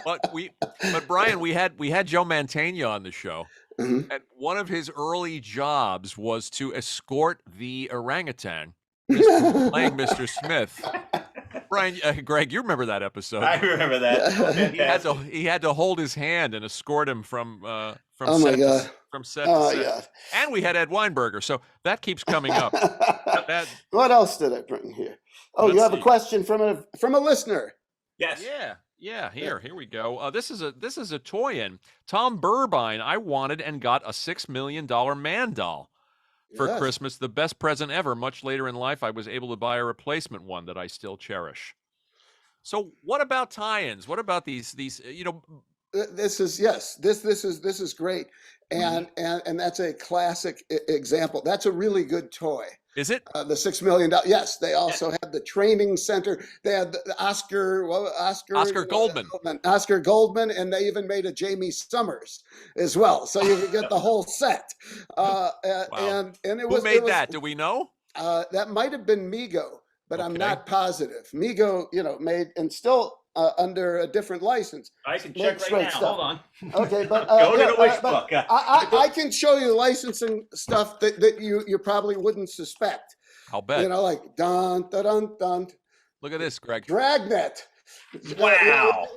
But Brian, we had Joe Mantegna on the show. Mm-hmm. And one of his early jobs was to escort the orangutan playing Mr. Smith. Brian, Greg, you remember that episode? I remember that. He had to hold his hand and escort him from set to set. God. And we had Ed Weinberger, so that keeps coming up. What else did I bring here? Oh, you have a question from a listener. Yes. Yeah. Here we go. This is a toy in Tom Burbine. I wanted and got a $6 million man doll for Christmas. The best present ever. Much later in life, I was able to buy a replacement one that I still cherish. So, what about tie-ins? What about these? This is great, and that's a classic example. That's a really good toy. Is it? The $6 million. Yes, they also had the training center. They had the Oscar Goldman. Oscar Goldman, and they even made a Jamie Summers as well. So you could get the whole set. Wow. And it Who made that? Do we know? That might have been Mego, but I'm not positive. Mego, made and still under a different license. I can check right now. Stuff. Hold on. Okay, but go to the wish book. I can show you licensing stuff that you probably wouldn't suspect. I'll bet. Like dun dun dun dun. Look at this, Greg. Dragnet. Wow.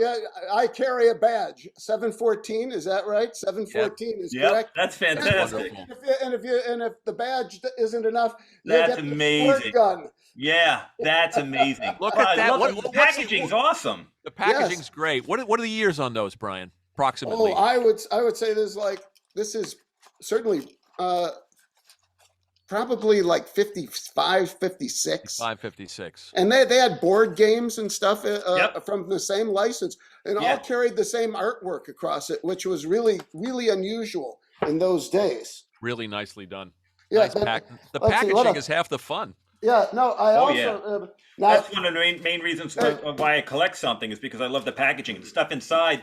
Yeah, I carry a badge. 714, is that right? 714 is Yep, correct. that's That's fantastic. wonderful. And if the badge isn't enough, you That's get the amazing. squirt gun. Yeah, that's amazing. Look Well, at I that. love What- it. The what's the- packaging's awesome. The packaging's great. What are the years on those, Brian? Oh, Approximately. I would say this is certainly probably like 55, 56. 556. And they had board games and stuff Yep. from the same license, and all Yeah. carried the same artwork across it, which was really, really unusual in those days. Really nicely done. Yeah, Nice but pack. The let's see, what packaging else? is half the fun. Yeah, no, I Oh, also yeah. now That's one of the main reasons of why I collect something, is because I love the packaging. The stuff inside,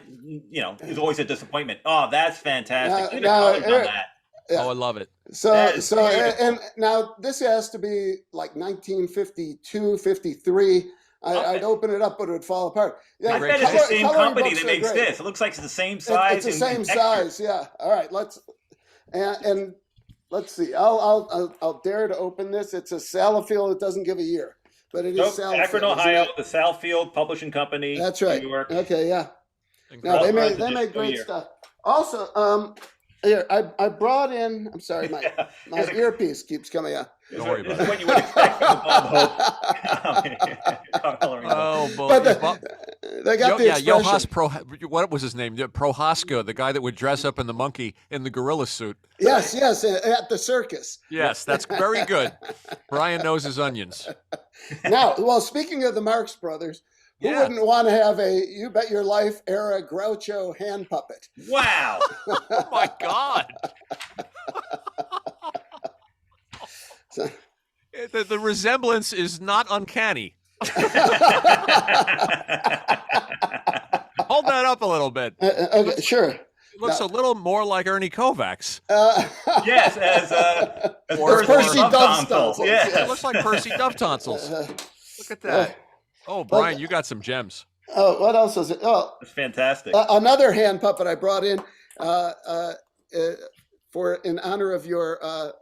is always a disappointment. Oh, that's fantastic. Look at the Now, colors on that. Yeah. Oh, I love it. That is beautiful. and now this has to be like 1952, 53. I'd open it up, but it would fall apart. Yeah, I Great bet it's the color- same coloring company books that are makes great. this. It looks like it's the same size. It's the and same texture. size. Yeah. All right. Let's see. I'll dare to open this. It's a Salafield. It doesn't give a year, but it is Nope, Salafield. Akron, isn't Ohio, it? the Southfield Publishing Company. That's right. New York. Okay. Yeah. No, Incredible. they Authorized make additional great year. stuff. Also, here I brought in. I'm sorry, my Here's a- earpiece keeps coming out. Don't worry This about is what you would expect from a Bob Hope. Coloring book. Oh, But boy. they got the expression. Johas what was his name? Prohaska, the guy that would dress up in the monkey in the gorilla suit. Yes, at the circus. Yes, that's very good. Brian knows his onions. Now, well, speaking of the Marx Brothers, who Yeah. wouldn't want to have a You Bet Your Life era Groucho hand puppet? Wow. Oh my God. So- The resemblance is not uncanny. Hold that up a little bit. Okay, sure. It looks a little more like Ernie Kovacs. Yes, as Or Percy Dove Dove Tonsils. Tonsils, Yes. It looks like Percy Dove tonsils. Look at that. Oh, Brian, you got some gems. Oh, what else is it? Oh, It's fantastic. another hand puppet I brought in in honor of your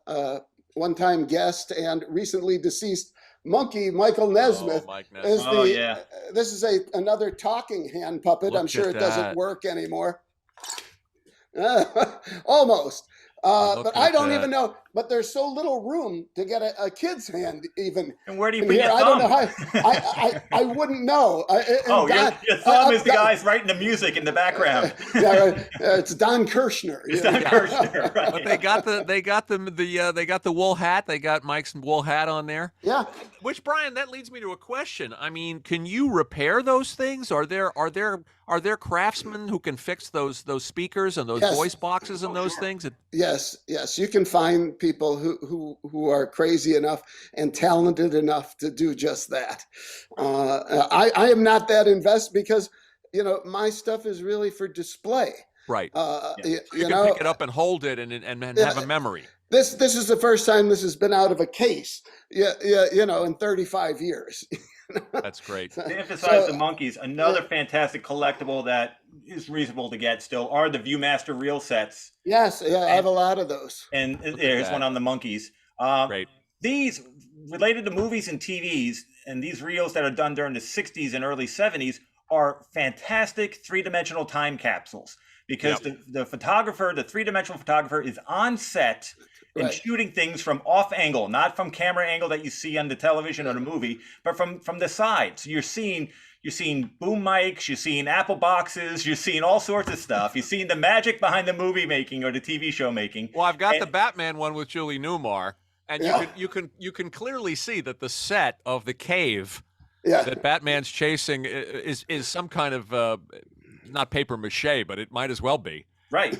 one-time guest and recently deceased monkey, Michael Nesmith. Oh, Mike is Nesmith. Oh, the, yeah. This is another talking hand puppet. Look I'm sure at it doesn't that. work anymore. Almost. Look But at I don't that. even know. But there's so little room to get a kid's hand even And where do you in put here. your I don't know thumb? how. I wouldn't know. Oh, your thumb is the guys writing the music in the background. Yeah, right. It's Don Kirshner. It's you not know. Kirshner, right? But they got the wool hat. They got Mike's wool hat on there. Yeah. Which, Brian, that leads me to a question. I mean, can you repair those things? Are there craftsmen who can fix those speakers and those Yes. voice boxes and those things? Yes, you can find people who are crazy enough and talented enough to do just that. I am not that invested because my stuff is really for display. Right. You You can know, pick it up and hold it and Yeah. have a memory. this is the first time this has been out of a case. Yeah, in 35 years. That's great. To emphasize So- the monkeys, another fantastic collectible that is reasonable to get still are the Viewmaster reel sets. Yes, yeah, I have a lot of those. And there's that. one on the monkeys. Great. These, related to movies and TVs, and these reels that are done during the 60s and early 70s are fantastic three-dimensional time capsules because the photographer, the three-dimensional photographer, is on set and Right. shooting things from off angle, not from camera angle that you see on the television or the movie, but from the side. So you're seeing boom mics, you're seeing Apple boxes, you're seeing all sorts of stuff. You're seeing the magic behind the movie making or the TV show making. Well, I've got And- the Batman one with Julie Newmar, and Yeah. you can clearly see that the set of the cave Yeah. that Batman's chasing is some kind of not paper mache, but it might as well be. Right.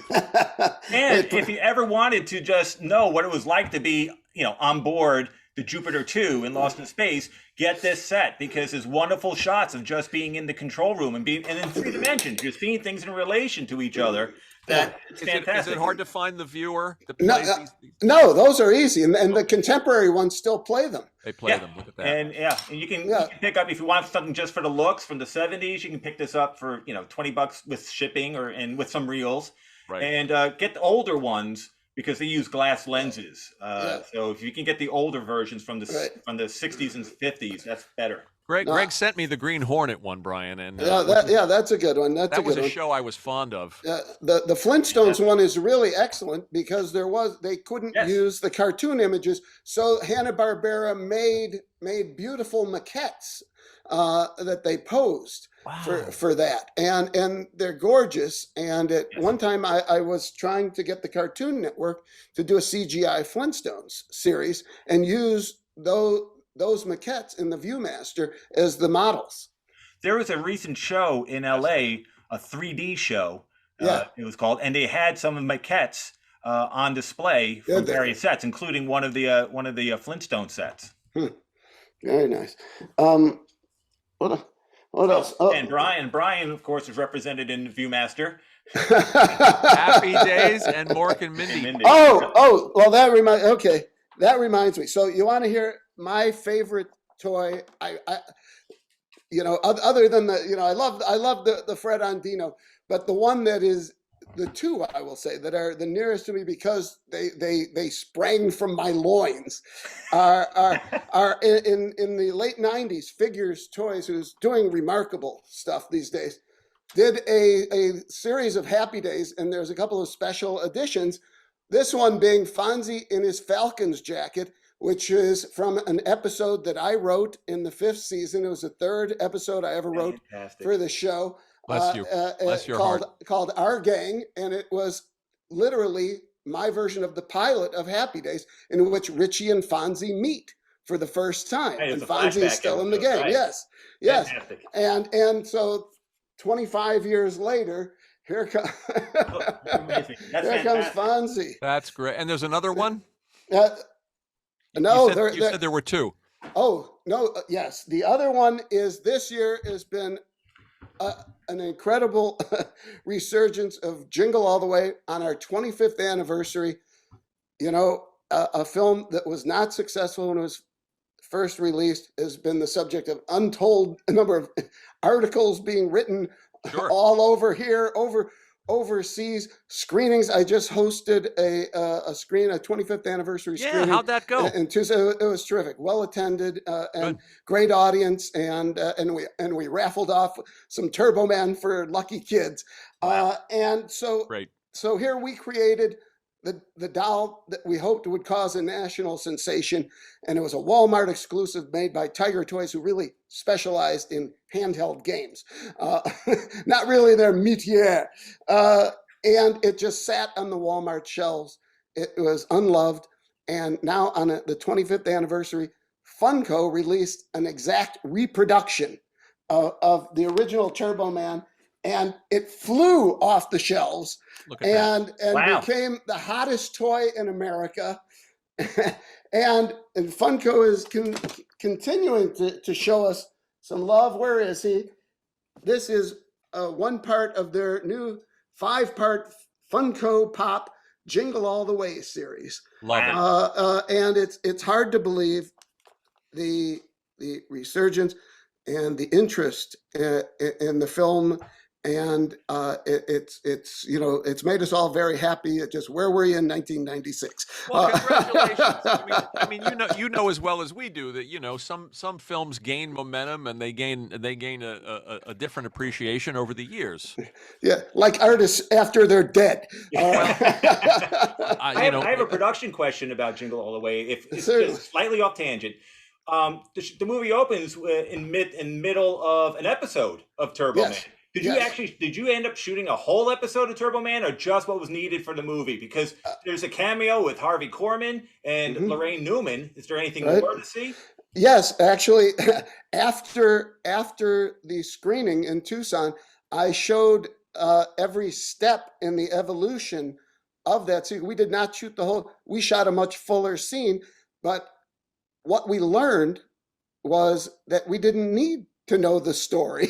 And if you ever wanted to just know what it was like to be, on board the Jupiter 2 in Lost in Space, get this set because there's wonderful shots of just being in the control room and in three dimensions. You're seeing things in relation to each other. That it's Is fantastic. it hard to find the viewer that No, plays these? No, those are easy, and the contemporary ones still play them. They play Yeah. them. Look at that. And you can pick up if you want something just for the looks from the 70s. You can pick this up for $20 with shipping and with some reels. Right. And get the older ones because they use glass lenses. So if you can get the older versions from the Right. from the 60s and 50s, that's better. Greg, No, Greg sent me the Green Hornet one, Brian, and that's a good one. That's that a was good a one. show I was fond of. The Flintstones one is really excellent because they couldn't Yes. use the cartoon images, so Hanna-Barbera made beautiful maquettes that they posed for that, and they're gorgeous. And at one time, I was trying to get the Cartoon Network to do a CGI Flintstones series and use those maquettes in the ViewMaster as the models. There was a recent show in LA, a 3D show. Yeah. It was called, and they had some of the maquettes on display from various sets, including one of the Flintstone sets. Very nice. What else? Oh. And Brian, of course, is represented in ViewMaster. Happy Days and Mork and Mindy. Oh, well, that reminds me. So you want to hear my favorite toy? Other than I love the Fred Ondino, but the one that is the two, I will say, that are the nearest to me because they sprang from my loins are in the late 90s. Figures Toys, who's doing remarkable stuff these days, did a series of Happy Days, and there's a couple of special editions. This one being Fonzie in his Falcons jacket, which is from an episode that I wrote in the 5th season. It was the 3rd episode I ever wrote for the show. Bless your heart. Called Our Gang, and it was literally my version of the pilot of Happy Days, in which Richie and Fonzie meet for the first time, and Fonzie is still in the game. Right? Yes. Fantastic. And so 25 years later, here comes Fonzie. That's great. And there's another one. No, you said there were two. Oh no, yes. The other one is this year has been an incredible resurgence of Jingle All the Way on our 25th anniversary. A film that was not successful when it was first released has been the subject of untold number of articles being written all over here, overseas screenings. I just hosted a 25th anniversary screening. Yeah, how'd that go? And Tuesday, it was terrific, well attended, and great audience, and we raffled off some Turbo Man for lucky kids. Wow. And so Great. So here we created the doll that we hoped would cause a national sensation, and it was a Walmart exclusive made by Tiger Toys, who really specialized in handheld games. Not really their métier. And it just sat on the Walmart shelves. It was unloved. And now on the 25th anniversary, Funko released an exact reproduction of the original Turbo Man, and it flew off the shelves and became the hottest toy in America. and Funko is continuing to show us some love. Where is he? This is one part of their new 5-part Funko Pop Jingle All the Way series. Love it. And it's hard to believe the resurgence and the interest in the film. And it's made us all very happy. Just where were you in 1996? Well, congratulations. I mean, you know as well as we do that some films gain momentum and they gain a different appreciation over the years. Yeah, like artists after they're dead. I have a production question about Jingle All the Way. If it's just slightly off tangent. The movie opens in middle of an episode of Turbo Man. Did you end up shooting a whole episode of Turbo Man, or just what was needed for the movie? Because there's a cameo with Harvey Korman and Lorraine Newman. Is there anything more to see? Yes, actually, after the screening in Tucson, I showed every step in the evolution of that scene. We did not shoot the whole. We shot a much fuller scene, but what we learned was that we didn't need to know the story.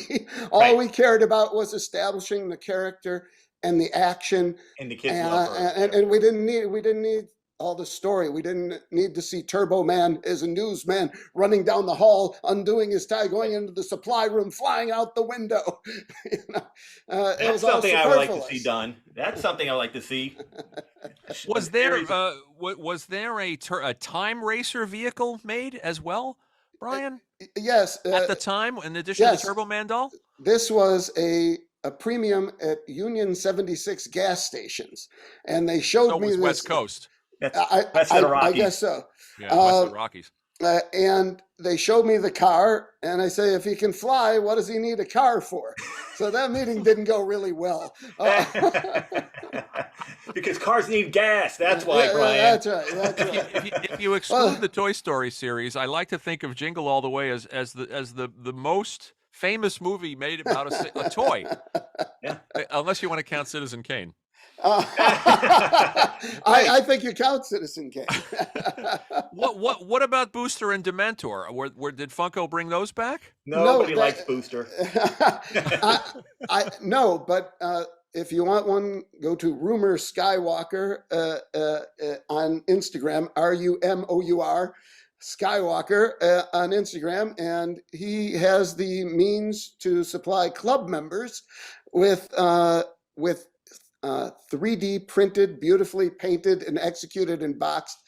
All we cared about was establishing the character and the action, and the kids love her. And we didn't need all the story. We didn't need to see Turbo Man as a newsman running down the hall, undoing his tie, going into the supply room, flying out the window. That's something I would like to see done. That's something I like to see. Was there a time racer vehicle made as well? Brian? Yes. At the time, in addition to yes. the Turbo Man doll? This was a premium at Union 76 gas stations, and they showed So it me was this. West Coast. That's I, west of the I Rockies. guess so. Yeah, west of the Rockies. And they showed me the car, and I say, if he can fly, what does he need a car for? So that meeting didn't go really well. Because cars need gas. That's why, Yeah, Brian. That's right. That's right. If you exclude the Toy Story series, I like to think of Jingle All the Way as the most famous movie made about a toy. Yeah. Unless you want to count Citizen Kane. I think you count Citizen Kane. What about Booster and Dementor? Did Funko bring those back? Nobody No, likes Booster. No, but if you want one, go to Rumor Skywalker on Instagram, RUMOUR Skywalker on Instagram, and he has the means to supply club members with 3D printed, beautifully painted, and executed and boxed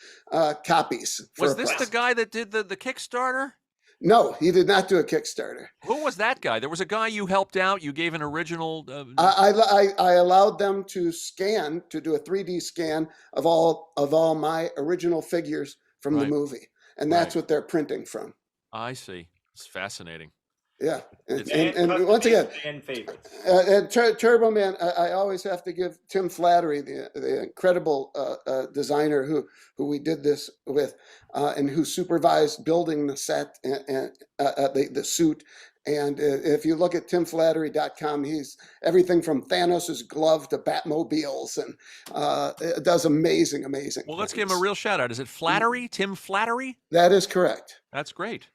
copies. Was this the guy that did the Kickstarter? No, he did not do a Kickstarter. Who was that guy? There was a guy you helped out. You gave an original. I allowed them to do a 3D scan of all my original figures from the Right. movie, and that's what they're printing from. I see. It's fascinating. Yeah, It's- and once again, fan favorites. and Turbo Man, I always have to give Tim Flattery, the incredible designer who we did this with, and who supervised building the set and the suit. And if you look at timflattery.com, he's everything from Thanos' glove to Batmobiles, and does amazing. Well, let's give him a real shout out. Is it Flattery? Tim Flattery? That is correct. That's great.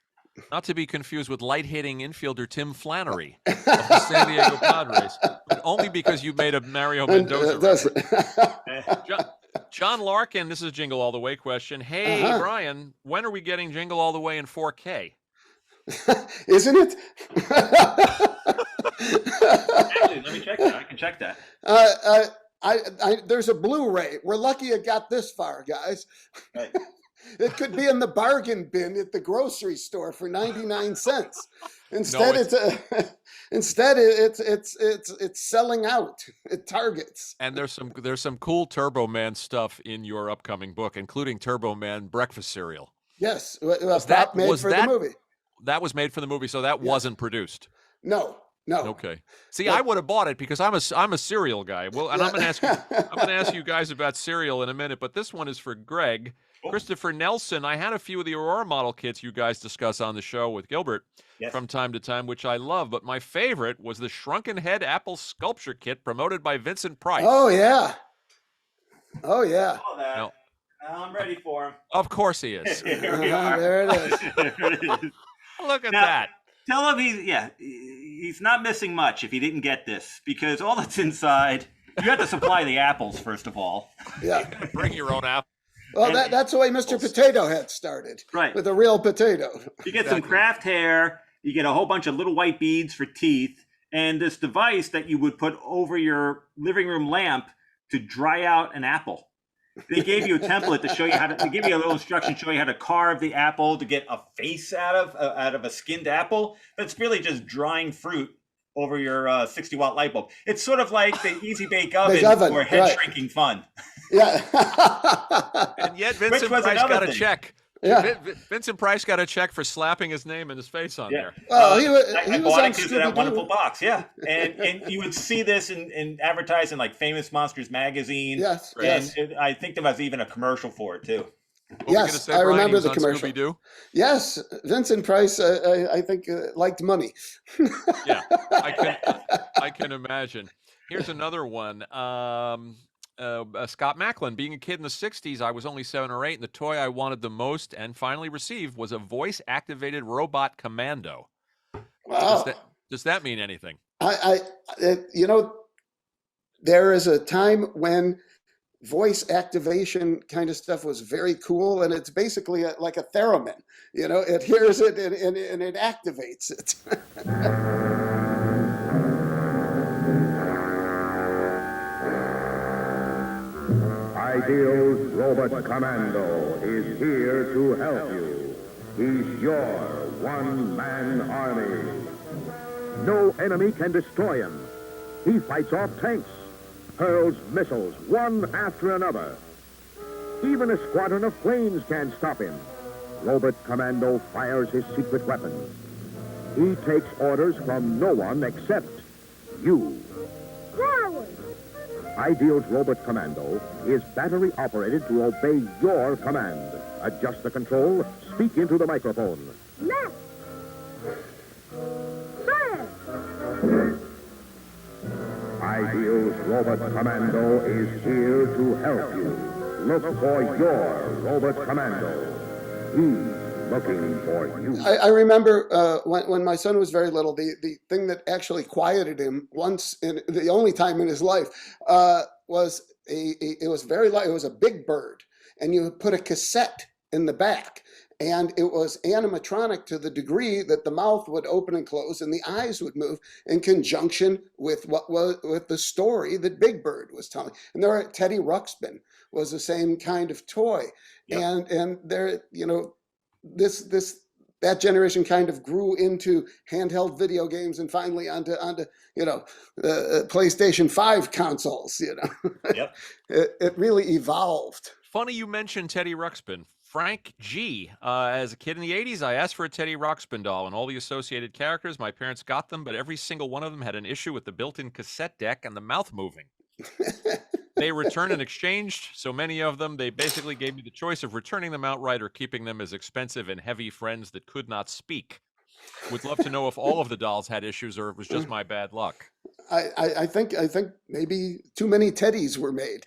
Not to be confused with light-hitting infielder Tim Flannery of the San Diego Padres, but only because you made a Mario Mendoza reference. John Larkin, this is a Jingle All the Way question. Hey, Brian, when are we getting Jingle All the Way in 4K? Isn't it? Actually, let me check that. I can check that. There's a Blu-ray. We're lucky it got this far, guys. Right. It could be in the bargain bin at the grocery store for 99 cents. Instead, it's selling out at Targets. And there's some cool Turbo Man stuff in your upcoming book, including Turbo Man breakfast cereal. Yes, that made for the movie. That was made for the movie, so that wasn't produced. No. Okay. See, I would have bought it because I'm a cereal guy. Well, and I'm going to ask you guys about cereal in a minute, but this one is for Greg. Christopher Nelson, I had a few of the Aurora model kits you guys discuss on the show with Gilbert from time to time, which I love. But my favorite was the Shrunken Head Apple Sculpture Kit promoted by Vincent Price. Oh, yeah. Oh, yeah. All that. No. I'm ready for him. Of course he is. Here we are. There it is. There it is. Look at Now, that. Tell him he's not missing much if he didn't get this, because all that's inside, you have to supply the apples, first of all. Yeah. Bring your own apple. Well, that's the way Mr. Potato Head started. Right. With a real potato. You get some craft hair, you get a whole bunch of little white beads for teeth, and this device that you would put over your living room lamp to dry out an apple. They gave you a template to show you they give you a little instruction to show you how to carve the apple to get a face out of a skinned apple. That's really just drying fruit over your 60-watt light bulb. It's sort of like the Easy Bake Oven for head shrinking fun. Yeah. And yet Vincent Price got a check. Yeah. Vincent Price got a check for slapping his name and his face on there. Well, I bought it because of that wonderful box. Yeah. And you would see this in advertised in like Famous Monsters magazine. Yes. And I think there was even a commercial for it too. Yes, I remember the commercial. Scooby-Doo? Yes, Vincent Price, I think, liked money. Yeah, I can imagine. Here's another one. Scott Macklin, being a kid in the 60s, I was only 7 or 8, and the toy I wanted the most and finally received was a voice-activated robot commando. Wow. Does that mean anything? There is a time when voice activation kind of stuff was very cool, and it's basically like a theremin. It hears it and it activates it. Ideal's Robot Commando is here to help you. He's your one-man army. No enemy can destroy him. He fights off tanks, hurls missiles one after another. Even a squadron of planes can't stop him. Robot Commando fires his secret weapon. He takes orders from no one except you. Forward! Ideal's Robot Commando is battery operated to obey your command. Adjust the control, speak into the microphone. Left! Fire! Ideal's Robot Commando is here to help you. Look for your Robot Commando. He's looking for you. I remember when my son was very little, the thing that actually quieted him once, the only time in his life, was it was very light. It was a Big Bird, and you put a cassette in the back, and it was animatronic to the degree that the mouth would open and close and the eyes would move in conjunction with with the story that Big Bird was telling. And Teddy Ruxpin was the same kind of toy. Yep. And there, that generation kind of grew into handheld video games and finally onto PlayStation 5 consoles. Yep. It really evolved. Funny you mentioned Teddy Ruxpin. Frank G. As a kid in the 80s, I asked for a Teddy Ruxpin doll and all the associated characters. My parents got them, but every single one of them had an issue with the built-in cassette deck and the mouth moving. They returned and exchanged so many of them, they basically gave me the choice of returning them outright or keeping them as expensive and heavy friends that could not speak. Would love to know if all of the dolls had issues or it was just my bad luck. I think maybe too many Teddies were made.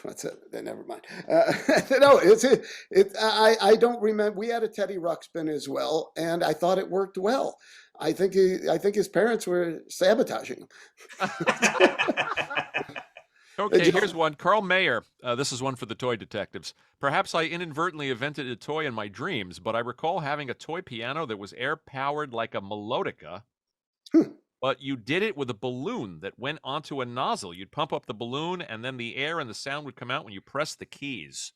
What's it? Never mind. No, I don't remember. We had a Teddy Ruxpin as well, and I thought it worked well. I think his parents were sabotaging him. Okay, here's one. Carl Mayer. This is one for the toy detectives. Perhaps I inadvertently invented a toy in my dreams, but I recall having a toy piano that was air-powered like a melodica, but you did it with a balloon that went onto a nozzle. You'd pump up the balloon, and then the air and the sound would come out when you pressed the keys.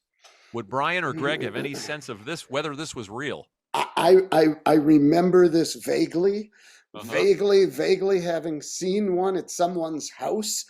Would Brian or Greg have any sense of this, whether this was real? I remember this vaguely. Vaguely having seen one at someone's house.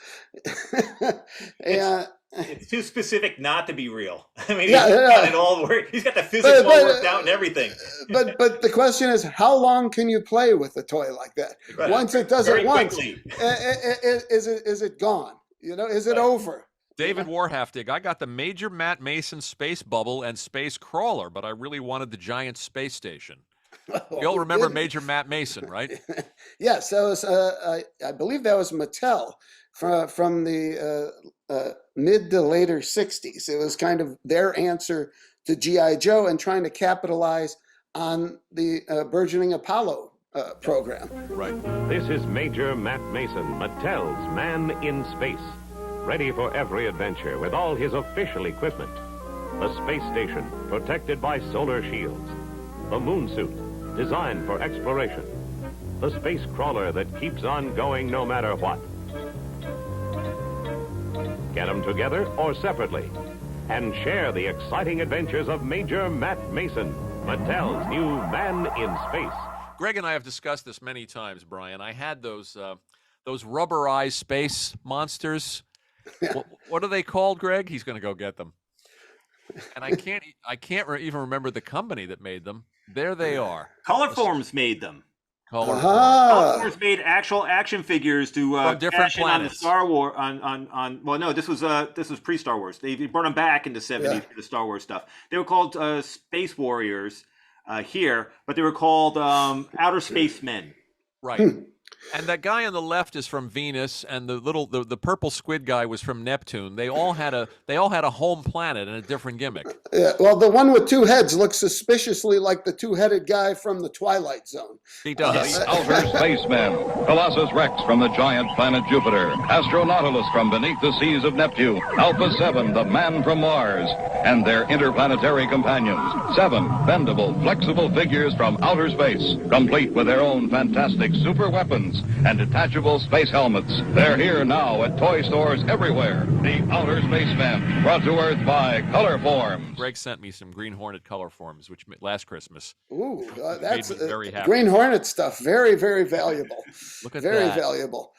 It's too specific not to be real. I mean, he's got the physics all worked out and everything. But the question is, how long can you play with a toy like that? Right. Once it does it once, is it gone? Is it over? David Warhaftig, I got the Major Matt Mason Space Bubble and Space Crawler, but I really wanted the giant space station. You all remember Major Matt Mason, right? Yes, that was, I believe that was Mattel from the mid to later 60s. It was kind of their answer to G.I. Joe and trying to capitalize on the burgeoning Apollo program. Right. This is Major Matt Mason, Mattel's Man in Space, ready for every adventure with all his official equipment. The space station, protected by solar shields. The moon suit, designed for exploration. The space crawler that keeps on going no matter what. Get them together or separately, and share the exciting adventures of Major Matt Mason, Mattel's new Man in Space. Greg and I have discussed this many times, Brian. I had those rubberized space monsters. What are they called, Greg? He's going to go get them. And I can't even remember the company that made them. There they are. Colorforms made them. Colorforms made actual action figures to from different planets. On the Star Wars well, no, this was pre-Star Wars. They brought them back in the 70s for the Star Wars stuff. They were called Space Warriors here, but they were called Outer Space Men. Right. And that guy on the left is from Venus, and the purple squid guy was from Neptune. They all had a home planet and a different gimmick. Yeah, well, the one with two heads looks suspiciously like the two-headed guy from the Twilight Zone. He does. Outer Spacemen, Colossus Rex from the giant planet Jupiter, Astronautilus from beneath the seas of Neptune, Alpha 7, the man from Mars, and their interplanetary companions. 7 bendable, flexible figures from outer space, complete with their own fantastic super weapons guns, and detachable space helmets. They're here now at toy stores everywhere. The Outer Spacemen, brought to Earth by Color Forms. Greg sent me some Green Hornet color forms, which last Christmas. Ooh, Made that's me very happy. Green Hornet stuff. Very, very valuable. Look at Very that. valuable.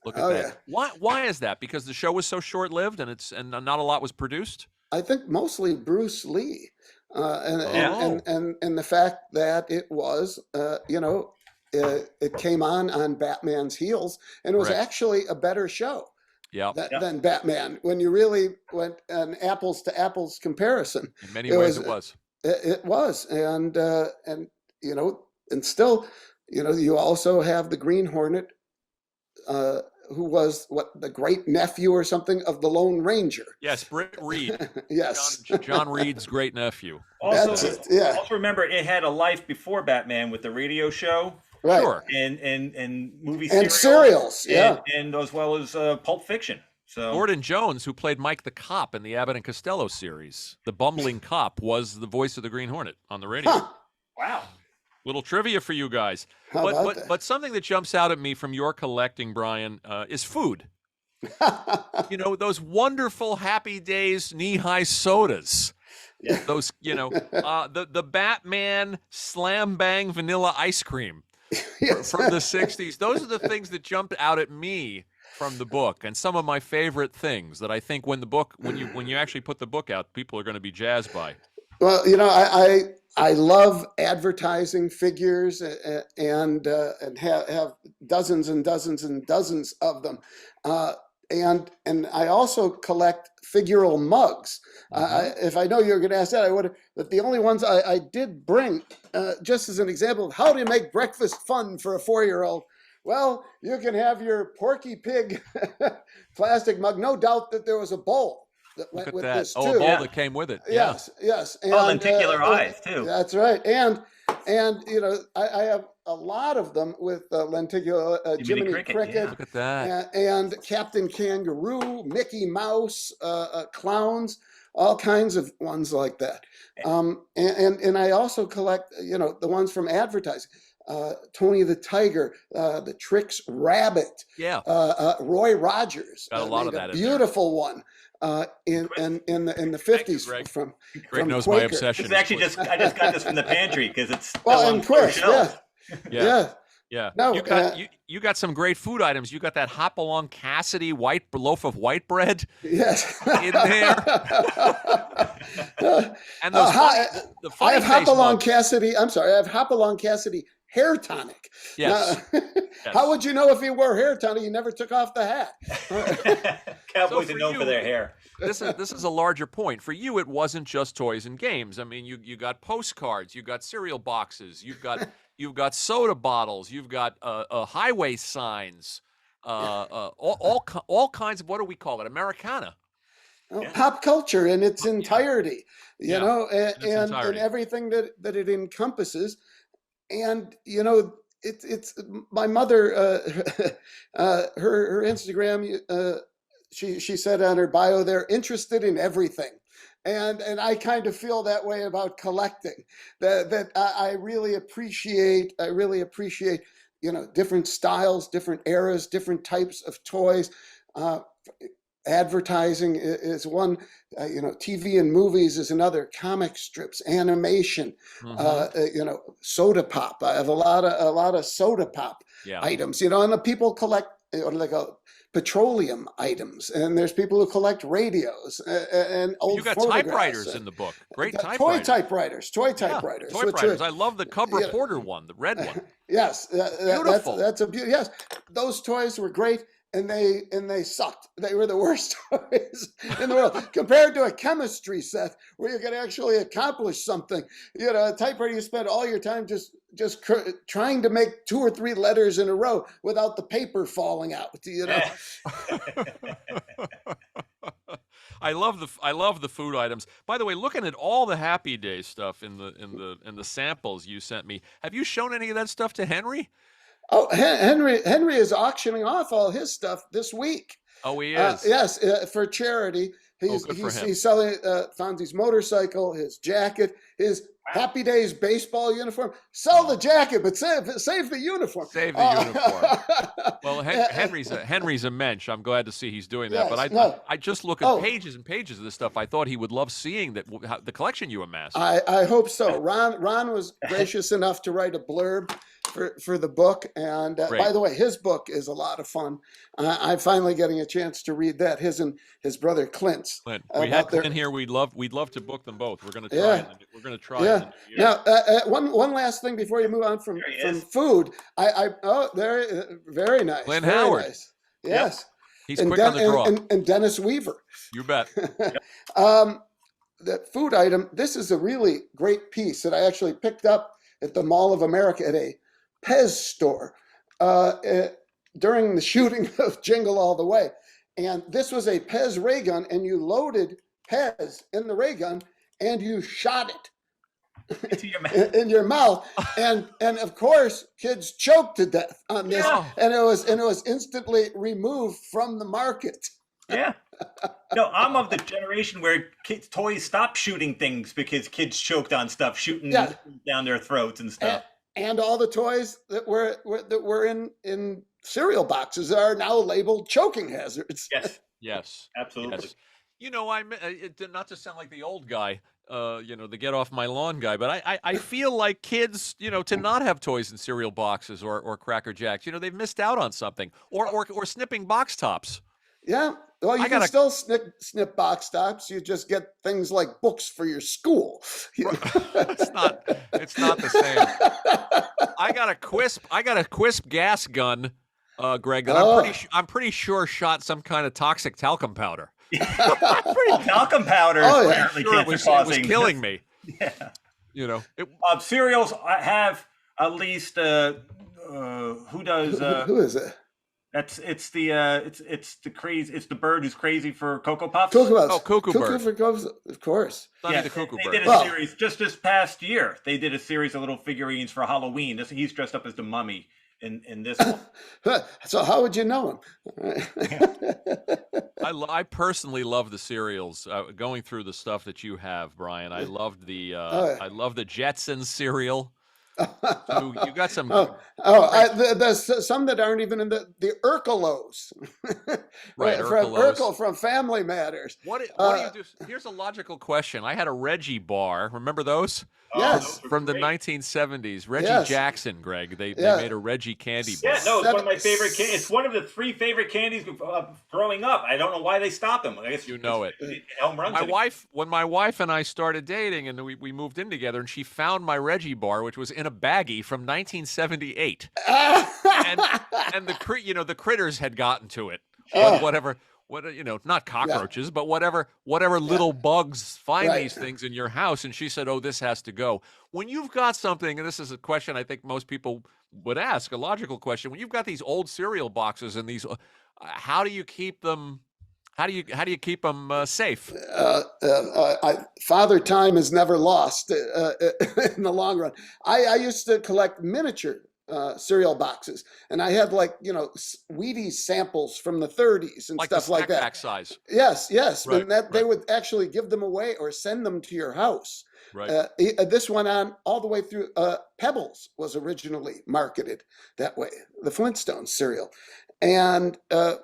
Look at Oh, that. yeah. Why is that? Because the show was so short-lived and not a lot was produced? I think mostly Bruce Lee, and Oh. the fact that it was, it came on Batman's heels, and it was Correct. actually a better show Yeah. than Batman. When you really went an apples to apples comparison, In many ways it was. it was, and and still, you also have the Green Hornet, who was the great nephew or something of the Lone Ranger. Yes, Britt Reed. Yes. John Reed's great nephew. Also, That's it, yeah. also remember, it had a life before Batman with the radio show Right. Sure. and movie And serials, serials, yeah. and as well as Pulp Fiction. So Gordon Jones, who played Mike the Cop in the Abbott and Costello series, the bumbling cop, was the voice of the Green Hornet on the radio. Huh. wow. Little trivia for you guys. How about that? But something that jumps out at me from your collecting, Brian, is food. Those wonderful Happy Days knee-high sodas. Yeah. Those, the Batman Slam Bang vanilla ice cream Yes. from the 60s. Those are the things that jumped out at me from the book, and some of my favorite things that I think when you actually put the book out, people are going to be jazzed by. Well, I love advertising figures and have dozens and dozens and dozens of them, and I also collect figural mugs. If I know you're going to ask that, I would. But the only ones I did bring, just as an example of how to make breakfast fun for a 4-year-old. Well, you can have your Porky Pig plastic mug. No doubt that there was a bowl that Look went at with that. this too. Oh, a bowl Yeah. that came with it. Yes, yes. And, lenticular eyes, too. That's right. And I have a lot of them with lenticular Jiminy Jiminy Cricket, Cricket, yeah. Look at that. and Captain Kangaroo, Mickey Mouse, clowns, all kinds of ones like that. And I also collect, the ones from advertising. Tony the Tiger, the Trix Rabbit, Yeah. Roy Rogers. Got a lot made of that in there. beautiful one in the 50s Greg. from Greg knows my Quaker. obsession. This is actually I just got this from the pantry because it's Well, still on and store Quick, shelves. yeah. Yeah. No, You got some great food items. You got that Hopalong Cassidy loaf of white bread Yes. in there. And those the I funny have face Hopalong mugs. Cassidy. I'm sorry. I have Hopalong Cassidy hair tonic. Yes. Now, how would you know if he wore hair tonic? He never took off the hat. Cowboys So are known for for their you- hair. This is a larger point. For you, it wasn't just toys and games. I mean, you got postcards, you got cereal boxes, you've got soda bottles, you've got highway signs, all kinds of, what do we call it? Americana. Pop culture in its entirety, Yeah, and entirety. everything that it encompasses. And it's my mother. Her Instagram. She said on her bio, they're interested in everything. And I kind of feel that way about collecting. That I really appreciate. Different styles, different eras, different types of toys. Advertising is one. TV and movies is another. Comic strips, animation. Soda pop. I have a lot of soda pop Yeah. items. And the people collect petroleum items, and there's people who collect radios and old You got photographs. typewriters in the book. Great Toy typewriters. typewriters. Toy which writers. are- I love the Cub yeah. Reporter one, the red one. Yes, Beautiful. that's a beauty. Yes, those toys were great, and they sucked. They were the worst toys in the world compared to a chemistry set where you could actually accomplish something. A typewriter, you spend all your time just trying to make 2 or 3 letters in a row without the paper falling out. I love the food items. By the way, looking at all the Happy Days stuff in the samples you sent me, have you shown any of that stuff to Henry? Oh, Henry is auctioning off all his stuff this week. Oh, he is. Yes, for charity. good for him. He's selling Fonzie's motorcycle, his jacket, his Happy Days baseball uniform. Sell the jacket, but save the uniform. Save the uniform. Well, Henry's a mensch. I'm glad to see he's doing that. Yes, But I just look at pages and pages of this stuff. I thought he would love seeing the collection you amassed. I hope so. Ron was gracious enough to write a blurb for the book, and by the way, his book is a lot of fun. I'm finally getting a chance to read that. His and his brother Clint's. Clint, we had Clint here. We'd love to book them both. We're going to try. Yeah. We're going to try. Yeah. In the new year. Now, one last thing before you move on from food. There, very nice. Clint very Howard. Nice. Yes. He's quick on the draw. And Dennis Weaver. You bet. That food item. This is a really great piece that I actually picked up at the Mall of America at a Pez store during the shooting of Jingle All the Way. And this was a Pez ray gun, and you loaded Pez in the ray gun, and you shot it in your mouth. And of course, kids choked to death on this, and it was instantly removed from the market. Yeah. No, I'm of the generation where toys stopped shooting things because kids choked on stuff, shooting down their throats and stuff. And all the toys that were in cereal boxes are now labeled choking hazards. Yes, absolutely. Yes. You know, not to sound like the old guy, the get off my lawn guy, but I feel like kids, to not have toys in cereal boxes or Cracker Jacks, they've missed out on something, or snipping box tops. Yeah. Well, you can still snip box tops. You just get things like books for your school. It's not the same. I got a Quisp gas gun, Greg, that I'm pretty sure shot some kind of toxic talcum powder. Talcum powder. Oh, yeah. Sure it was killing me. Yeah. Cereals. I have at least. Who does? Who is it? It's the bird who's crazy for Cocoa Puffs. Cocoa Puffs. Oh, Cuckoo Bird. For Puffs, of course. Sonny the Cuckoo Bird. They did a series just this past year. They did a series of little figurines for Halloween. He's dressed up as the mummy in this one. So how would you know him? I personally love the cereals. Going through the stuff that you have, Brian, I loved the Jetsons cereal. So you got some. There's some that aren't even in the Urkelos. Right, from Urkel from Family Matters. What do you do? Here's a logical question. I had a Reggie bar. Remember those? Yes. From the 1970s. Reggie Jackson, Greg. They made a Reggie candy bar. Yeah, no, it's one of my favorite candies. It's one of the 3 favorite candies growing up. I don't know why they stopped them. I guess you know it. Home runs. When my wife and I started dating and we moved in together, and she found my Reggie bar, which was in a baggie from 1978. and the critters had gotten to it. Not cockroaches, but whatever little bugs find these things in your house. And she said, "Oh, this has to go." When you've got something, and this is a question I think most people would ask, a logical question. When you've got these old cereal boxes and these, how do you keep them? How do you keep them safe? Father time is never lost in the long run. I used to collect miniature cereal boxes, and I had Wheaties samples from the 30s and stuff like that. Backpack size. Yes, Right, and they would actually give them away or send them to your house. Right. This went on all the way through. Pebbles was originally marketed that way, the Flintstones cereal, and the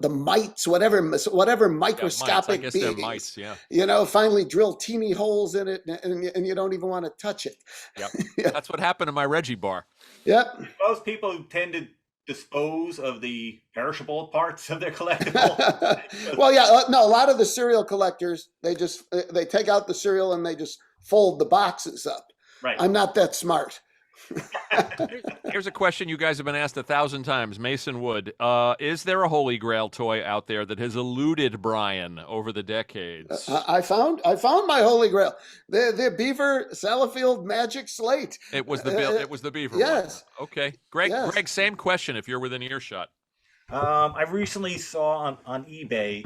mites, whatever microscopic mites. I guess beings, they're mites, yeah. Finally drill teeny holes in it, and you don't even want to touch it. Yep. That's what happened to my Reggie bar. Yep. Most people tend to dispose of the perishable parts of their collectible. Well, no, a lot of the cereal collectors, they take out the cereal and they just fold the boxes up. Right. I'm not that smart. Here's a question you guys have been asked 1,000 times. Mason Wood, is there a Holy Grail toy out there that has eluded Brian over the decades? I found my Holy Grail, the Beaver Salafield Magic Slate. It was the Beaver. Yes. One. Okay, Greg. Yes. Greg, same question. If you're within earshot. I recently saw on eBay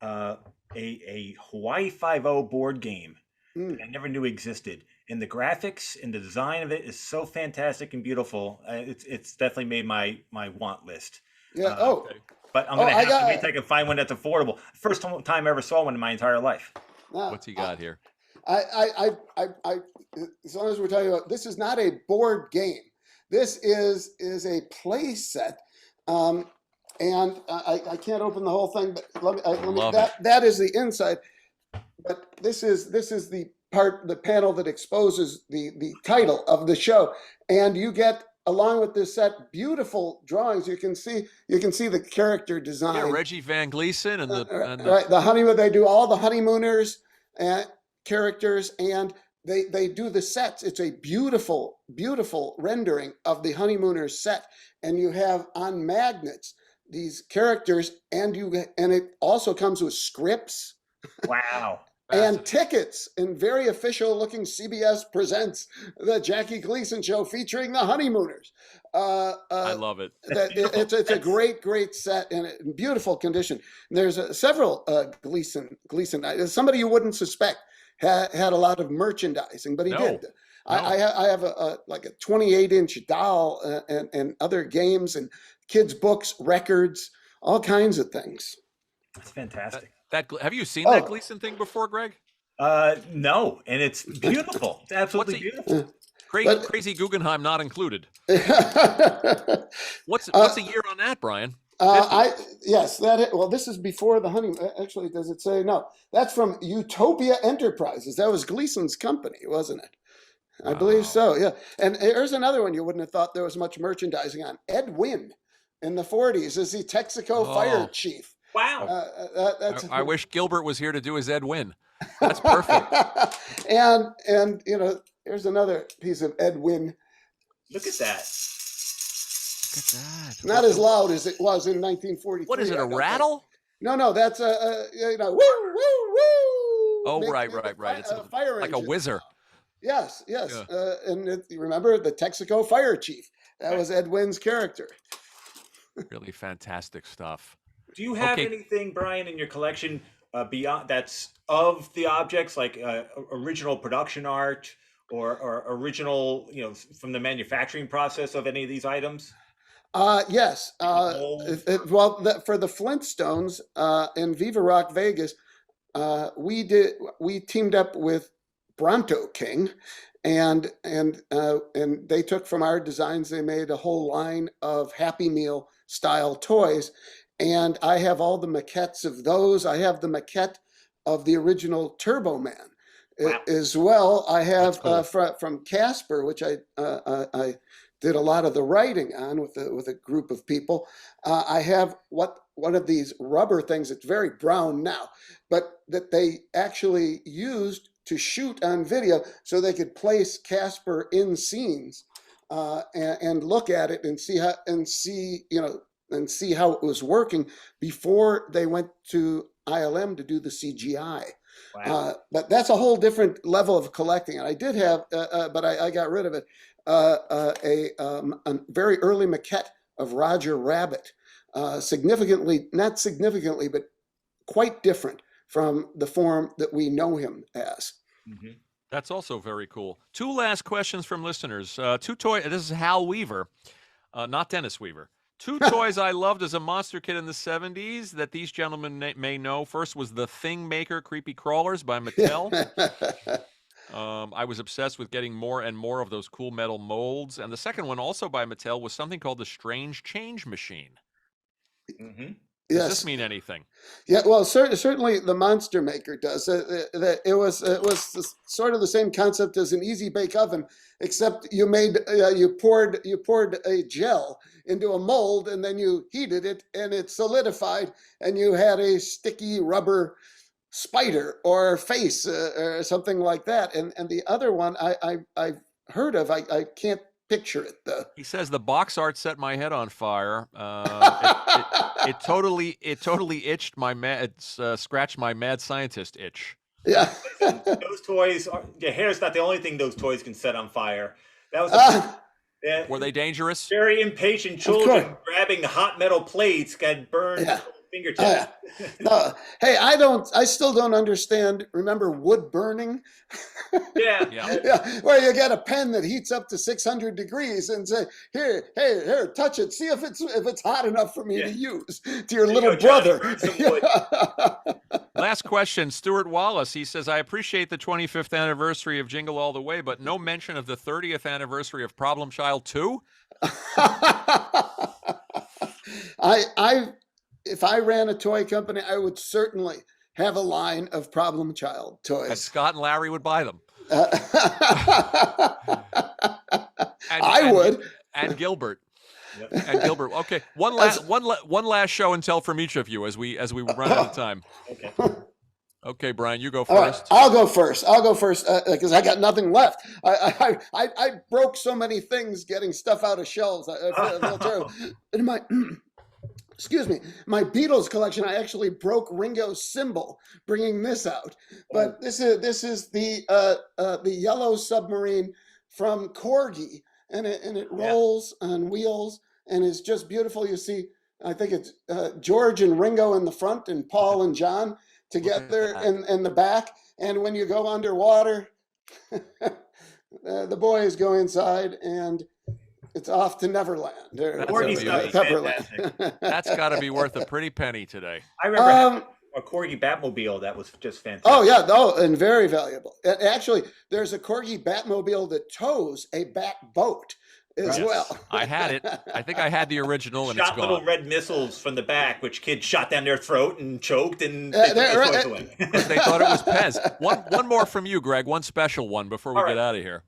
a Hawaii 5-0 board game that I never knew existed. And the graphics and the design of it is so fantastic and beautiful. It's definitely made my want list. Yeah. Okay. but I'm gonna I have got to wait it. till I can find one that's affordable. First time I ever saw one in my entire life. Now, What's he got here? as long as we're talking about, this is not a board game. This is a play set. And I can't open the whole thing, but let me Love it. that is the inside. But this is the panel that exposes the title of the show, and you get, along with this set, beautiful drawings. You can see the character design. Yeah, Reggie Van Gleason and the right, the honeymoon. They do all the honeymooners characters, and they do the sets. It's a beautiful rendering of the honeymooners set, and you have on magnets these characters, and it also comes with scripts. Wow. And tickets, and very official looking CBS presents the Jackie Gleason show featuring the honeymooners. I love it. It's a great set and in beautiful condition. And there's several Gleason. Somebody you wouldn't suspect had a lot of merchandising, but he did. No. I have a 28-inch doll and other games and kids' books, records, all kinds of things. That's fantastic. Have you seen that Gleason thing before, Greg? No, and it's beautiful. It's absolutely beautiful. Crazy Guggenheim not included. What's the year on that, Brian? This is before the honeymoon. Actually, does it say? No, that's from Utopia Enterprises. That was Gleason's company, wasn't it? I believe so. Yeah. And here's another one you wouldn't have thought there was much merchandising on. Ed Wynn in the 40s is the Texaco fire chief. Wow. I wish Gilbert was here to do his Ed Wynn. That's perfect. and here's another piece of Ed Wynn. Look at that. Look at that. Not as loud as it was in 1943. What is it, a rattle? No, that's woo, woo, woo. Oh, right. It's fire like a engine. whizzer. Yes. Yeah. You remember the Texaco fire chief? That was Ed Wynn's character. Really fantastic stuff. Do you have anything, Brian, in your collection beyond that's of the objects, like original production art or original, from the manufacturing process of any of these items? Yes. For the Flintstones in Viva Rock Vegas, we teamed up with Bronto King, and they took from our designs. They made a whole line of Happy Meal style toys. And I have all the maquettes of those. I have the maquette of the original Turbo Man as well. I have from Casper, which I did a lot of the writing on with a group of people. I have one of these rubber things. It's very brown now, but that they actually used to shoot on video, so they could place Casper in scenes and look at it and see how it was working before they went to ILM to do the CGI. Wow. But that's a whole different level of collecting. And I did have, but I got rid of it, a very early maquette of Roger Rabbit, not significantly, but quite different from the form that we know him as. Mm-hmm. That's also very cool. Two last questions from listeners. This is Hal Weaver, not Dennis Weaver. Two toys I loved as a monster kid in the 70s that these gentlemen may know. First was the Thing Maker Creepy Crawlers by Mattel. I was obsessed with getting more and more of those cool metal molds. And the second one, also by Mattel, was something called the Strange Change Machine. Mm-hmm. Does this mean anything? Yeah, well, certainly the Monster Maker does. It was sort of the same concept as an easy bake oven, except you poured a gel into a mold, and then you heated it, and it solidified, and you had a sticky rubber spider or face or something like that. And the other one I've heard of. I can't picture it though. He says the box art set my head on fire. It totally itched scratched my mad scientist itch. Yeah. Those toys, your hair's not the only thing those toys can set on fire. That was Were they dangerous? Very impatient children grabbing hot metal plates got burned. Yeah. Fingertips. No, hey, I still don't understand. Remember wood burning? Yeah. Yeah, where you get a pen that heats up to 600 degrees and say, here, touch it. See if it's hot enough for me to use to your There you little go, Johnny, brother. burn some wood. Last question, Stuart Wallace. He says, I appreciate the 25th anniversary of Jingle All the Way, but no mention of the 30th anniversary of Problem Child 2? If I ran a toy company, I would certainly have a line of Problem Child And toys. Scott and Larry would buy them. I would. And Gilbert. Yep. And Gilbert. Okay, one last show and tell from each of you as we run out of time. Okay. Okay, Brian, you go All right, first. I'll go first because I got nothing left. I broke so many things getting stuff out of shelves. I feel terrible. In my excuse me, my Beatles collection, I actually broke Ringo's cymbal bringing this out. But this is the yellow submarine from Corgi, and it rolls on wheels and is just beautiful. You see, I think it's George and Ringo in the front and Paul and John together in the back. And when you go underwater, the boys go inside and it's off to Neverland. Corgi stuff is fantastic. That's got to be worth a pretty penny today. I remember having a Corgi Batmobile that was just fantastic. Oh yeah, and very valuable. Actually, there's a Corgi Batmobile that tows a bat boat as well. I had it. I think I had the original, and Shot it's gone. little red missiles from the back, which kids shot down their throat and choked, and They They thought it was Pez. One more from you, Greg. One special one before we get out of here.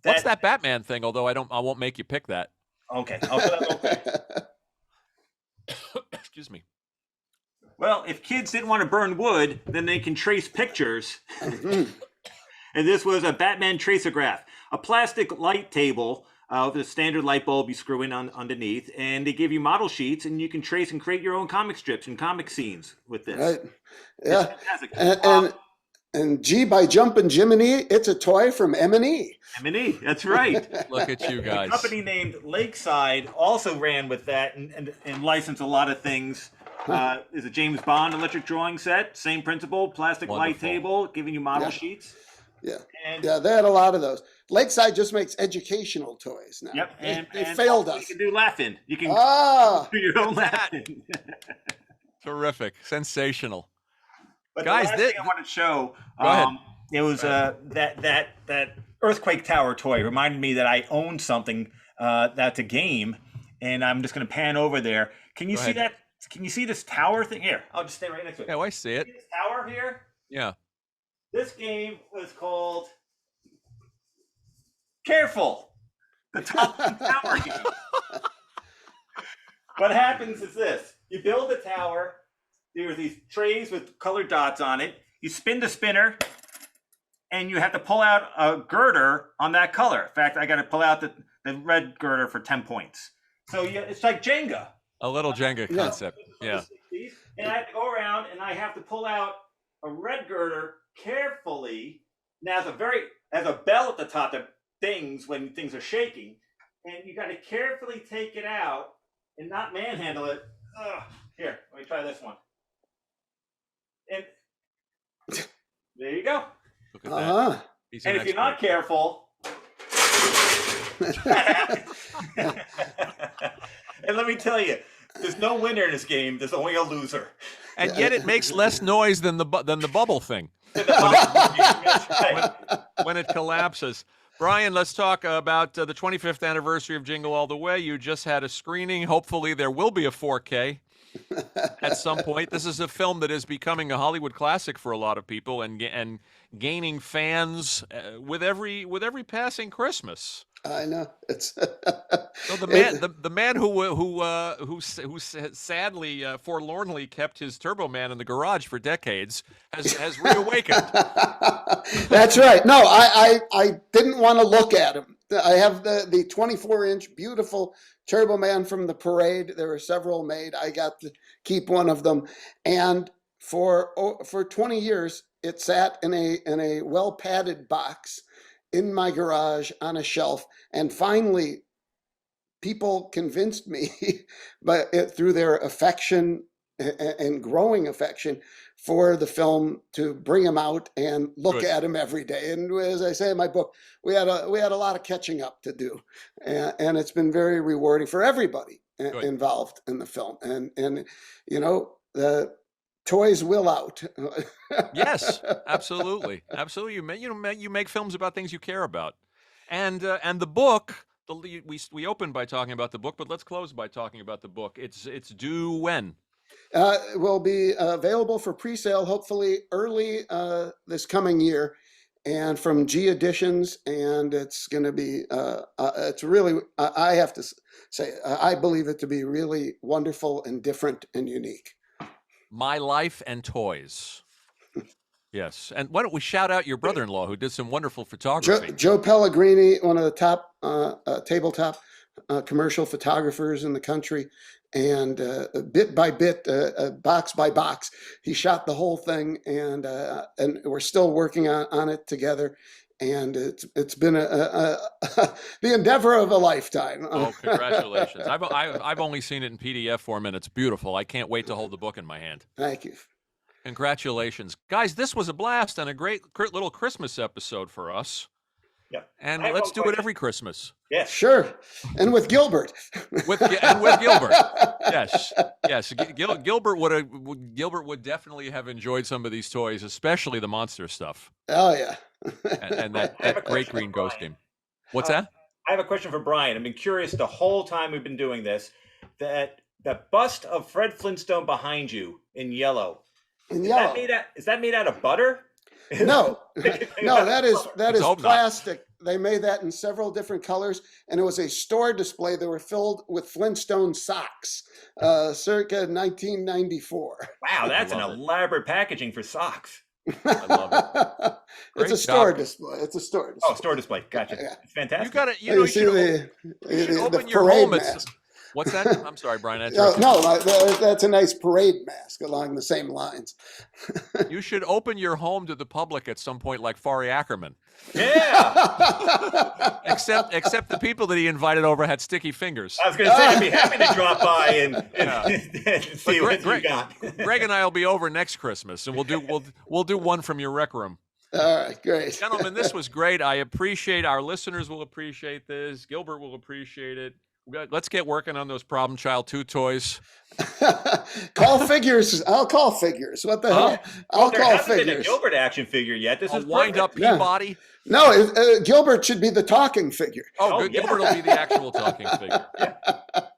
What's that Batman thing? Although I won't make you pick that. Okay. Okay. Excuse me. Well, if kids didn't want to burn wood, then they can trace pictures. And this was a Batman traceograph, a plastic light table with a standard light bulb you screw in underneath, and they give you model sheets, and you can trace and create your own comic strips and comic scenes with this. Right. Yeah. And G by Jumpin' Jiminy, it's a toy from M&E. M&E, that's right. Look at you guys. A company named Lakeside also ran with that and licensed a lot of things. Is a James Bond electric drawing set, same principle, plastic light table, giving you model sheets. Yeah, And, they had a lot of those. Lakeside just makes educational toys now. Yep, they failed us. You can do laughing. You can do your own laughing. Terrific, sensational. But guys, the last thing I want to show, go ahead. it was that earthquake tower toy reminded me that I owned something that's a game, and I'm just going to pan over there. Can you see that? Can you see this tower thing here? I'll just stay right next to it. Yeah, I see it. See this tower here? Yeah. This game was called Careful, the Top Tower game. What happens is this: you build a tower. There are these trays with colored dots on it. You spin the spinner, and you have to pull out a girder on that color. In fact, I got to pull out the red girder for 10 points. So it's like Jenga. A little Jenga concept. Yeah. And I have to go around, and I have to pull out a red girder carefully. Now, there's a bell at the top that dings when things are shaking, and you got to carefully take it out and not manhandle it. Here, let me try this one. And there you go. Look at that. And if you're not careful, and let me tell you, there's no winner in this game. There's only a loser. And yet it makes less noise than the bubble thing when it collapses. Brian, let's talk about the 25th anniversary of Jingle All the Way. You just had a screening. Hopefully there will be a 4K at some point. This is a film that is becoming a Hollywood classic for a lot of people and gaining fans with every passing Christmas. I know it's. So the man who sadly forlornly kept his Turbo Man in the garage for decades has reawakened. That's right. No, I didn't want to look at him. I have the 24-inch beautiful Turbo Man from the parade. There were several made. I got to keep one of them, and for 20 years it sat in a well padded box in my garage on a shelf, and finally people convinced me through their affection and growing affection for the film to bring him out and look Good. at him every day. And as I say in my book, we had a lot of catching up to do, and it's been very rewarding for everybody Good. involved in the film. And you know, the toys will out. Yes, absolutely, absolutely. You make films about things you care about, and the book. We opened by talking about the book, but let's close by talking about the book. It's due when? It will be available for pre-sale, hopefully early this coming year, and from G Editions. And it's going to be, it's really, I have to say, I believe it to be really wonderful and different and unique. My Life and Toys. Yes, and why don't we shout out your brother-in-law who did some wonderful photography? Joe Pellegrini, one of the top tabletop commercial photographers in the country. And bit by bit, box by box, he shot the whole thing, and we're still working on it together. And it's been the endeavor of a lifetime. Oh, congratulations! I've only seen it in PDF form, and it's beautiful. I can't wait to hold the book in my hand. Thank you. Congratulations, guys! This was a blast and a great little Christmas episode for us. Yeah. And let's do it every Christmas. Yes. Sure. And with Gilbert. with Gilbert. Yes. Gilbert would definitely have enjoyed some of these toys, especially the monster stuff. Oh yeah. and that great green ghost game. What's that? I have a question for Brian. I've been curious the whole time we've been doing this. That bust of Fred Flintstone behind you in yellow. Is that made out of butter? No, that is plastic. Not. They made that in several different colors, and it was a store display. They were filled with Flintstone socks, circa 1994. Wow, that's an elaborate packaging for socks. I love it. It's a store display. It's a store display. Oh, store display. Gotcha. Yeah. It's fantastic. You got to, you should open your home. What's that? I'm sorry, Brian. That's a nice parade mask along the same lines. You should open your home to the public at some point, like Fari Ackerman. Yeah. except the people that he invited over had sticky fingers. I was going to say I'd be happy to drop by and see what you got. Greg and I will be over next Christmas, and we'll do one from your rec room. All right, great. Gentlemen, this was great. I appreciate our listeners will appreciate this. Gilbert will appreciate it. Let's get working on those Problem Child 2 toys. Call Figures. I'll call Figures. What the hell? I'll call Figures. There hasn't been a Gilbert action figure yet. This is wind-up Peabody. No, Gilbert should be the talking figure. Oh, good. Yeah. Gilbert will be the actual talking figure. Yeah.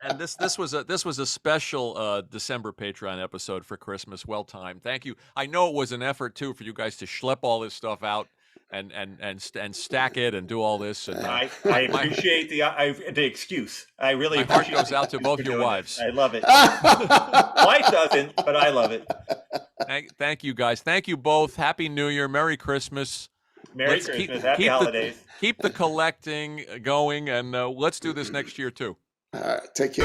And this was a special December Patreon episode for Christmas. Well timed. Thank you. I know it was an effort too for you guys to schlep all this stuff out and stack it and do all this. And I appreciate the excuse. I really my heart goes out to both your wives. I love it. Wife doesn't, but I love it. Thank you guys. Thank you both. Happy New Year. Merry Christmas. Merry Christmas. Happy holidays. Keep the collecting going, and let's do this next year too. All right. Take care.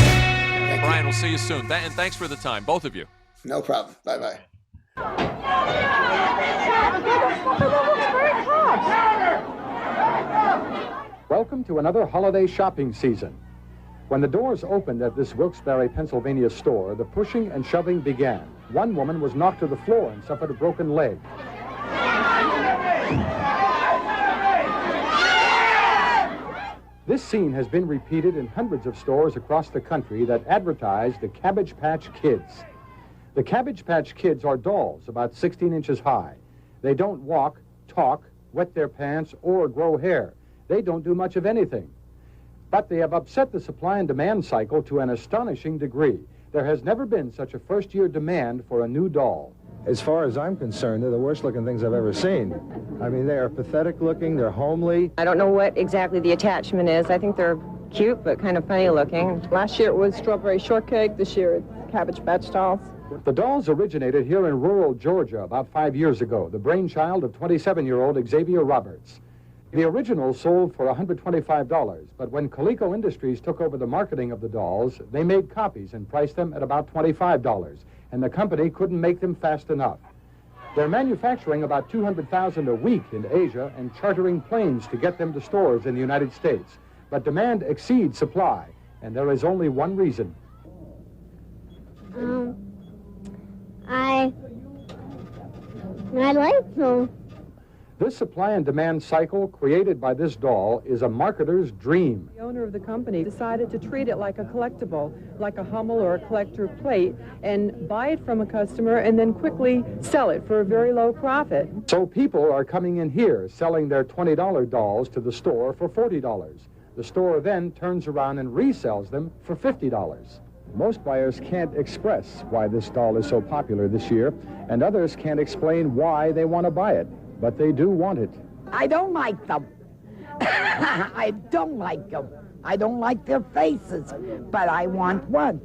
Brian, we'll see you soon. And thanks for the time, both of you. No problem. Bye-bye. Welcome to another holiday shopping season. When the doors opened at this Wilkes-Barre, Pennsylvania store, the pushing and shoving began. One woman was knocked to the floor and suffered a broken leg. This scene has been repeated in hundreds of stores across the country that advertise the Cabbage Patch Kids. The Cabbage Patch Kids are dolls about 16 inches high. They don't walk, talk, wet their pants, or grow hair. They don't do much of anything. But they have upset the supply and demand cycle to an astonishing degree. There has never been such a first-year demand for a new doll. As far as I'm concerned, they're the worst-looking things I've ever seen. I mean, they are pathetic-looking, they're homely. I don't know what exactly the attachment is. I think they're cute, but kind of funny-looking. Last year it was strawberry shortcake. This year it's Cabbage Patch dolls. The dolls originated here in rural Georgia about 5 years ago, the brainchild of 27-year-old Xavier Roberts. The original sold for $125, but when Coleco Industries took over the marketing of the dolls, they made copies and priced them at about $25, and the company couldn't make them fast enough. They're manufacturing about 200,000 a week in Asia and chartering planes to get them to stores in the United States. But demand exceeds supply, and there is only one reason. I like so. This supply and demand cycle created by this doll is a marketer's dream. The owner of the company decided to treat it like a collectible, like a Hummel or a collector plate, and buy it from a customer and then quickly sell it for a very low profit. So people are coming in here selling their $20 dolls to the store for $40. The store then turns around and resells them for $50. Most buyers can't express why this doll is so popular this year, and others can't explain why they want to buy it, but they do want it. I don't like them. I don't like them. I don't like their faces, but I want one.